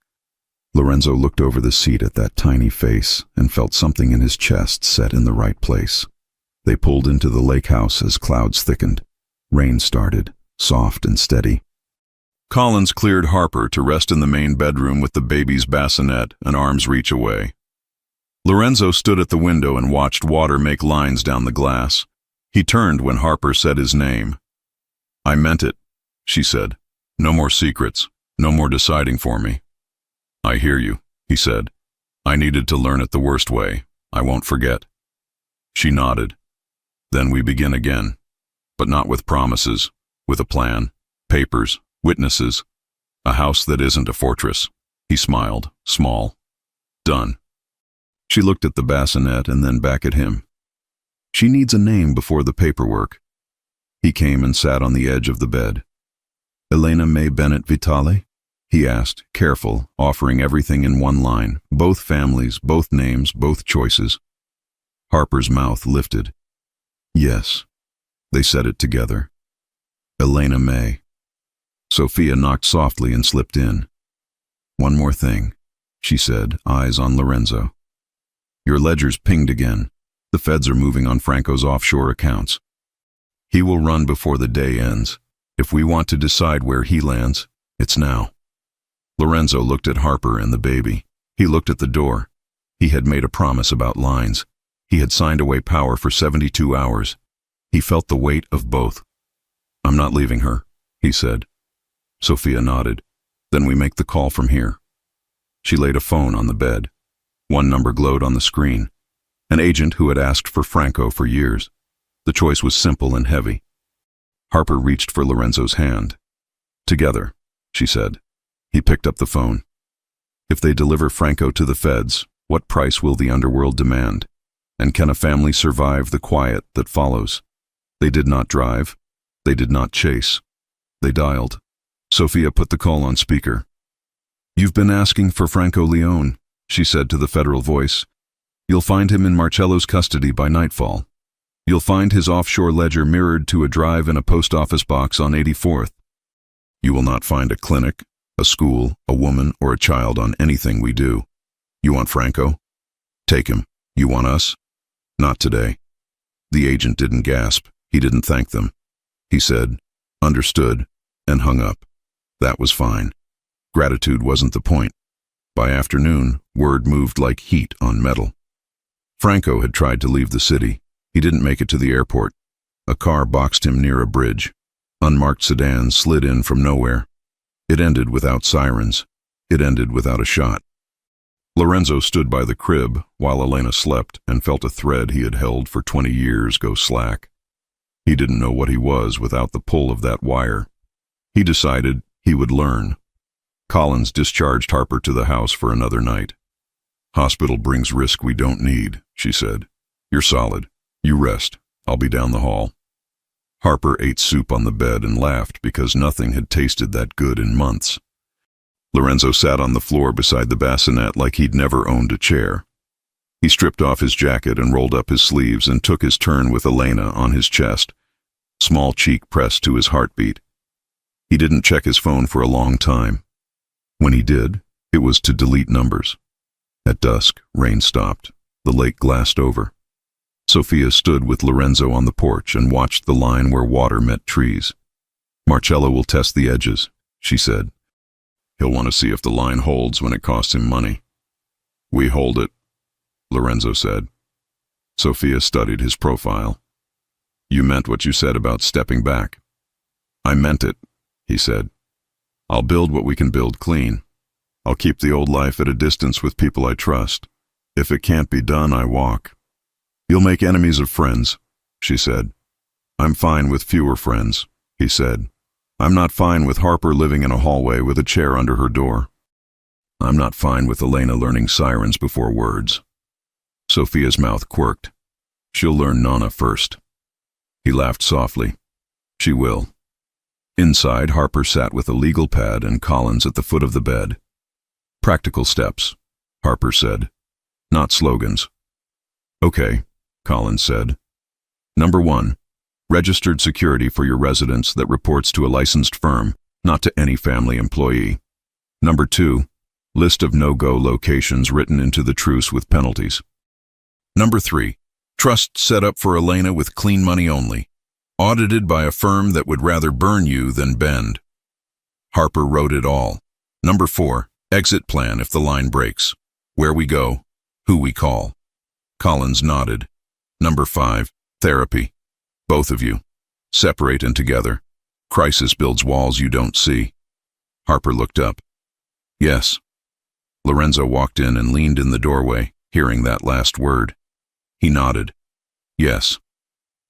Lorenzo looked over the seat at that tiny face and felt something in his chest set in the right place. They pulled into the lake house as clouds thickened. Rain started, soft and steady. Collins cleared Harper to rest in the main bedroom with the baby's bassinet an arm's reach away. Lorenzo stood at the window and watched water make lines down the glass. He turned when Harper said his name. "I meant it," she said. "No more secrets, no more deciding for me." "I hear you," he said. "I needed to learn it the worst way, I won't forget." She nodded. "Then we begin again, but not with promises, with a plan, papers, witnesses, a house that isn't a fortress." He smiled, small. "Done." She looked at the bassinet and then back at him. "She needs a name before the paperwork." He came and sat on the edge of the bed. "Elena May Bennett Vitale?" he asked, careful, offering everything in one line, both families, both names, both choices. Harper's mouth lifted. "Yes." They said it together. "Elena May." Sophia knocked softly and slipped in. "One more thing," she said, eyes on Lorenzo. "Your ledger's pinged again. The feds are moving on Franco's offshore accounts. He will run before the day ends. If we want to decide where he lands, it's now." Lorenzo looked at Harper and the baby. He looked at the door. He had made a promise about lines. He had signed away power for 72 hours. He felt the weight of both. "I'm not leaving her," he said. Sophia nodded. "Then we make the call from here." She laid a phone on the bed. One number glowed on the screen. An agent who had asked for Franco for years. The choice was simple and heavy. Harper reached for Lorenzo's hand. "Together," she said. He picked up the phone. "If they deliver Franco to the feds, what price will the underworld demand? And can a family survive the quiet that follows?" They did not drive. They did not chase. They dialed. Sophia put the call on speaker. "You've been asking for Franco Leone," she said to the federal voice. "You'll find him in Marcello's custody by nightfall. You'll find his offshore ledger mirrored to a drive in a post office box on 84th. You will not find a clinic, a school, a woman, or a child on anything we do. You want Franco? Take him. You want us? Not today." The agent didn't gasp. He didn't thank them. He said, "Understood," and hung up. That was fine. Gratitude wasn't the point. By afternoon, word moved like heat on metal. Franco had tried to leave the city. He didn't make it to the airport. A car boxed him near a bridge. Unmarked sedans slid in from nowhere. It ended without sirens. It ended without a shot. Lorenzo stood by the crib while Elena slept and felt a thread he had held for 20 years go slack. He didn't know what he was without the pull of that wire. He decided he would learn. Collins discharged Harper to the house for another night. "Hospital brings risk we don't need," she said. "You're solid. You rest. I'll be down the hall." Harper ate soup on the bed and laughed because nothing had tasted that good in months. Lorenzo sat on the floor beside the bassinet like he'd never owned a chair. He stripped off his jacket and rolled up his sleeves and took his turn with Elena on his chest, small cheek pressed to his heartbeat. He didn't check his phone for a long time. When he did, it was to delete numbers. At dusk, rain stopped. The lake glassed over. Sophia stood with Lorenzo on the porch and watched the line where water met trees. "Marcello will test the edges," she said. "He'll want to see if the line holds when it costs him money." "We hold it," Lorenzo said. Sophia studied his profile. "You meant what you said about stepping back." "I meant it," he said. "I'll build what we can build clean. I'll keep the old life at a distance with people I trust. If it can't be done, I walk." "You'll make enemies of friends," she said. "I'm fine with fewer friends," he said. "I'm not fine with Harper living in a hallway with a chair under her door. I'm not fine with Elena learning sirens before words." Sophia's mouth quirked. "She'll learn Nana first." He laughed softly. "She will." Inside, Harper sat with a legal pad and Collins at the foot of the bed. "Practical steps," Harper said. "Not slogans." "Okay," Collins said. "Number 1, registered security for your residence that reports to a licensed firm, not to any family employee. Number 2, list of no-go locations written into the truce with penalties. Number 3, trust set up for Elena with clean money only, audited by a firm that would rather burn you than bend." Harper wrote it all. Number 4, exit plan if the line breaks. Where we go, who we call. Collins nodded. Number 5, therapy. Both of you. Separate and together. Crisis builds walls you don't see. Harper looked up. "Yes." Lorenzo walked in and leaned in the doorway, hearing that last word. He nodded. Yes.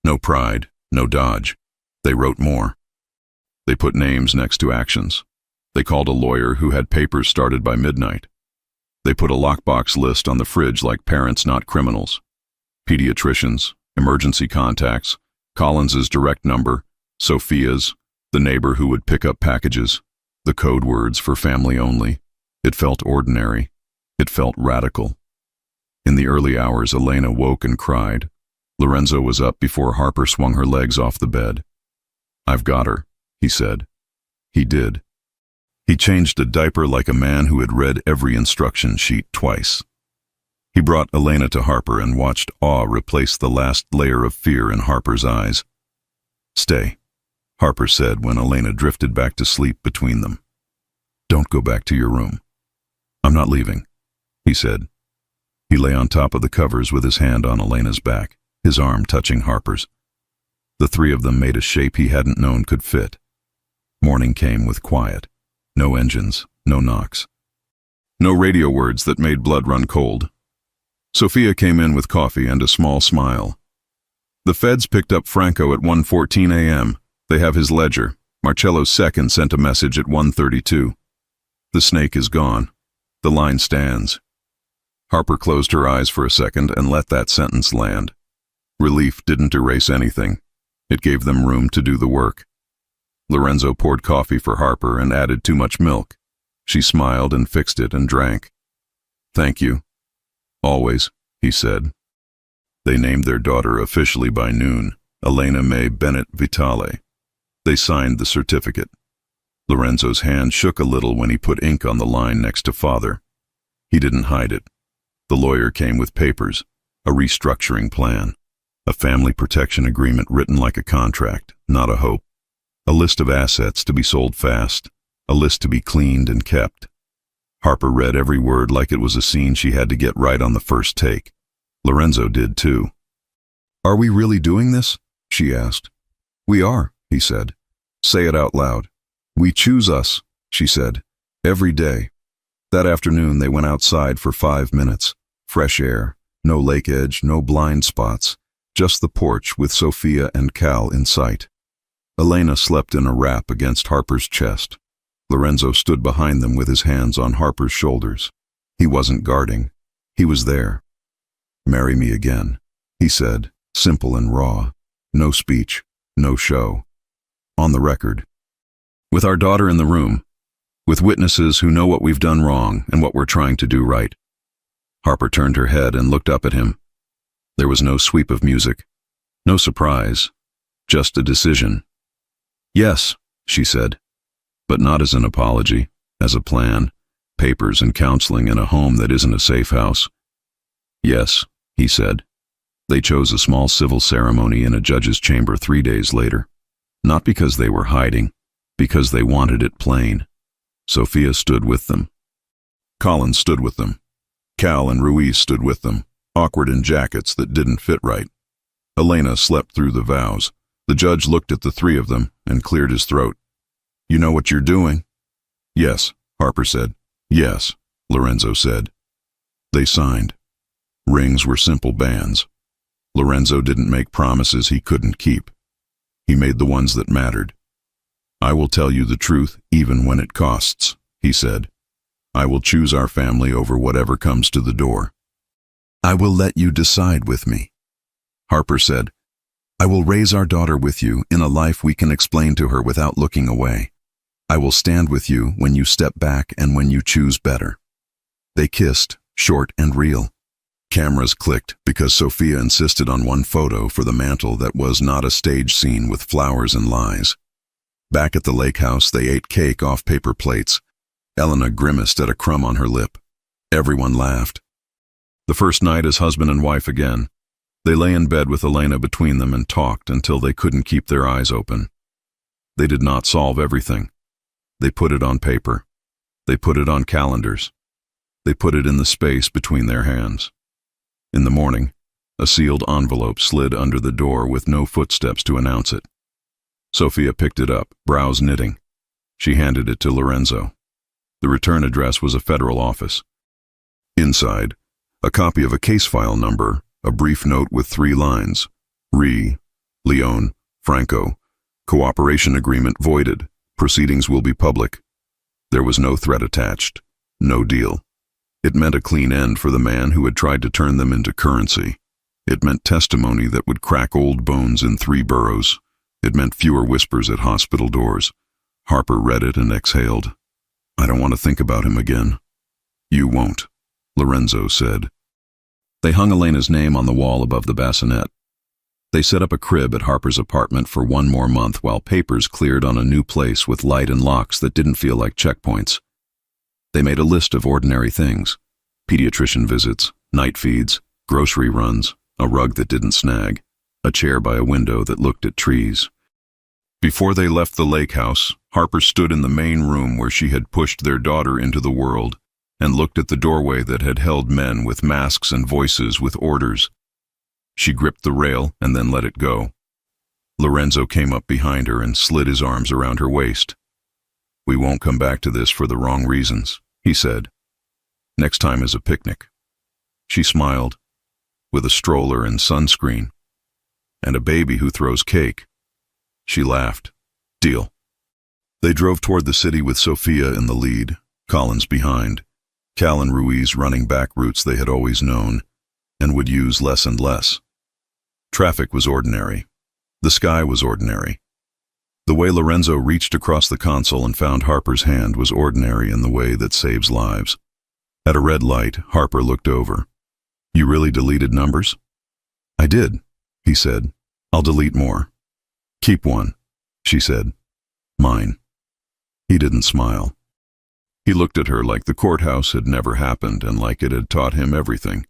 No pride, no dodge. They wrote more. They put names next to actions. They called a lawyer who had papers started by midnight. They put a lockbox list on the fridge like parents, not criminals. Pediatricians, emergency contacts, Collins's direct number, Sophia's, the neighbor who would pick up packages, the code words for family only. It felt ordinary. It felt radical. In the early hours, Elena woke and cried. Lorenzo was up before Harper swung her legs off the bed. I've got her, he said. He did. He changed a diaper like a man who had read every instruction sheet twice. He brought Elena to Harper and watched awe replace the last layer of fear in Harper's eyes. Stay, Harper said when Elena drifted back to sleep between them. Don't go back to your room. I'm not leaving, he said. He lay on top of the covers with his hand on Elena's back, his arm touching Harper's. The three of them made a shape he hadn't known could fit. Morning came with quiet. No engines, no knocks. No radio words that made blood run cold. Sophia came in with coffee and a small smile. The feds picked up Franco at 1:14 a.m. They have his ledger. Marcello's second sent a message at 1:32. The snake is gone. The line stands. Harper closed her eyes for a second and let that sentence land. Relief didn't erase anything. It gave them room to do the work. Lorenzo poured coffee for Harper and added too much milk. She smiled and fixed it and drank. Thank you. Always, he said. They named their daughter officially by noon, Elena May Bennett Vitale. They signed the certificate. Lorenzo's hand shook a little when he put ink on the line next to father. He didn't hide it. The lawyer came with papers, a restructuring plan, a family protection agreement written like a contract, not a hope, a list of assets to be sold fast, a list to be cleaned and kept. Harper read every word like it was a scene she had to get right on the first take. Lorenzo did too. Are we really doing this? She asked. We are, he said. Say it out loud. We choose us, she said, every day. That afternoon they went outside for 5 minutes. Fresh air, no lake edge, no blind spots, just the porch with Sophia and Cal in sight. Elena slept in a wrap against Harper's chest. Lorenzo stood behind them with his hands on Harper's shoulders. He wasn't guarding. He was there. Marry me again, he said, simple and raw. No speech, no show. On the record. With our daughter in the room. With witnesses who know what we've done wrong and what we're trying to do right. Harper turned her head and looked up at him. There was no sweep of music. No surprise. Just a decision. Yes, she said. But not as an apology, as a plan, papers and counseling in a home that isn't a safe house. Yes, he said. They chose a small civil ceremony in a judge's chamber 3 days later. Not because they were hiding, because they wanted it plain. Sophia stood with them. Collins stood with them. Cal and Ruiz stood with them, awkward in jackets that didn't fit right. Elena slept through the vows. The judge looked at the three of them and cleared his throat. You know what you're doing? Yes, Harper said. Yes, Lorenzo said. They signed. Rings were simple bands. Lorenzo didn't make promises he couldn't keep. He made the ones that mattered. I will tell you the truth even when it costs, he said. I will choose our family over whatever comes to the door. I will let you decide with me. Harper said, I will raise our daughter with you in a life we can explain to her without looking away. I will stand with you when you step back and when you choose better. They kissed, short and real. Cameras clicked because Sophia insisted on one photo for the mantle that was not a stage scene with flowers and lies. Back at the lake house, they ate cake off paper plates. Elena grimaced at a crumb on her lip. Everyone laughed. The first night as husband and wife again, they lay in bed with Elena between them and talked until they couldn't keep their eyes open. They did not solve everything. They put it on paper. They put it on calendars. They put it in the space between their hands. In the morning, a sealed envelope slid under the door with no footsteps to announce it. Sophia picked it up, brows knitting. She handed it to Lorenzo. The return address was a federal office. Inside, A copy of a case file number, a brief note with 3 lines. Leon, Franco. Cooperation agreement voided. Proceedings will be public. There was no threat attached. No deal. It meant a clean end for the man who had tried to turn them into currency. It meant testimony that would crack old bones in 3 boroughs. It meant fewer whispers at hospital doors. Harper read it and exhaled. I don't want to think about him again. You won't, Lorenzo said. They hung Elena's name on the wall above the bassinet. They set up a crib at Harper's apartment for 1 more month while papers cleared on a new place with light and locks that didn't feel like checkpoints. They made a list of ordinary things: pediatrician visits, night feeds, grocery runs, a rug that didn't snag, a chair by a window that looked at trees. Before they left the lake house, Harper stood in the main room where she had pushed their daughter into the world and looked at the doorway that had held men with masks and voices with orders. She gripped the rail and then let it go. Lorenzo came up behind her and slid his arms around her waist. We won't come back to this for the wrong reasons, he said. Next time is a picnic. She smiled, with a stroller and sunscreen, and a baby who throws cake. She laughed. Deal. They drove toward the city with Sophia in the lead, Collins behind, Cal and Ruiz running back routes they had always known, and would use less and less. Traffic was ordinary. The sky was ordinary. The way Lorenzo reached across the console and found Harper's hand was ordinary in the way that saves lives. At a red light, Harper looked over. You really deleted numbers? I did, he said. I'll delete more. Keep one, she said. Mine. He didn't smile. He looked at her like the courthouse had never happened and like it had taught him everything.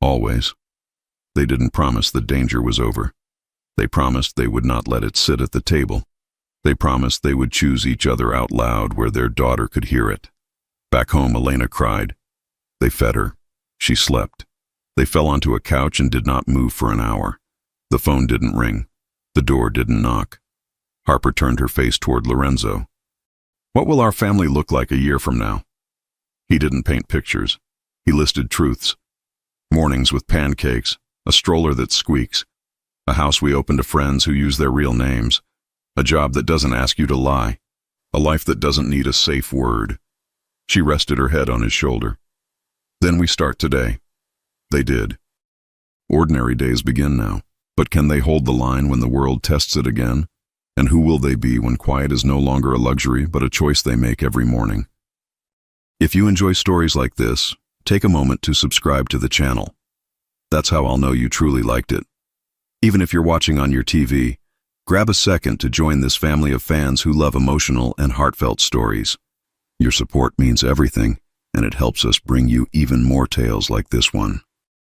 Always. They didn't promise the danger was over. They promised they would not let it sit at the table. They promised they would choose each other out loud where their daughter could hear it. Back home, Elena cried. They fed her. She slept. They fell onto a couch and did not move for an hour. The phone didn't ring. The door didn't knock. Harper turned her face toward Lorenzo. What will our family look like a year from now? He didn't paint pictures. He listed truths. Mornings with pancakes, a stroller that squeaks, a house we open to friends who use their real names, a job that doesn't ask you to lie, a life that doesn't need a safe word. She rested her head on his shoulder. Then we start today. They did. Ordinary days begin now, but can they hold the line when the world tests it again? And who will they be when quiet is no longer a luxury but a choice they make every morning? If you enjoy stories like this, take a moment to subscribe to the channel. That's how I'll know you truly liked it. Even if you're watching on your TV, grab a second to join this family of fans who love emotional and heartfelt stories. Your support means everything, and it helps us bring you even more tales like this one.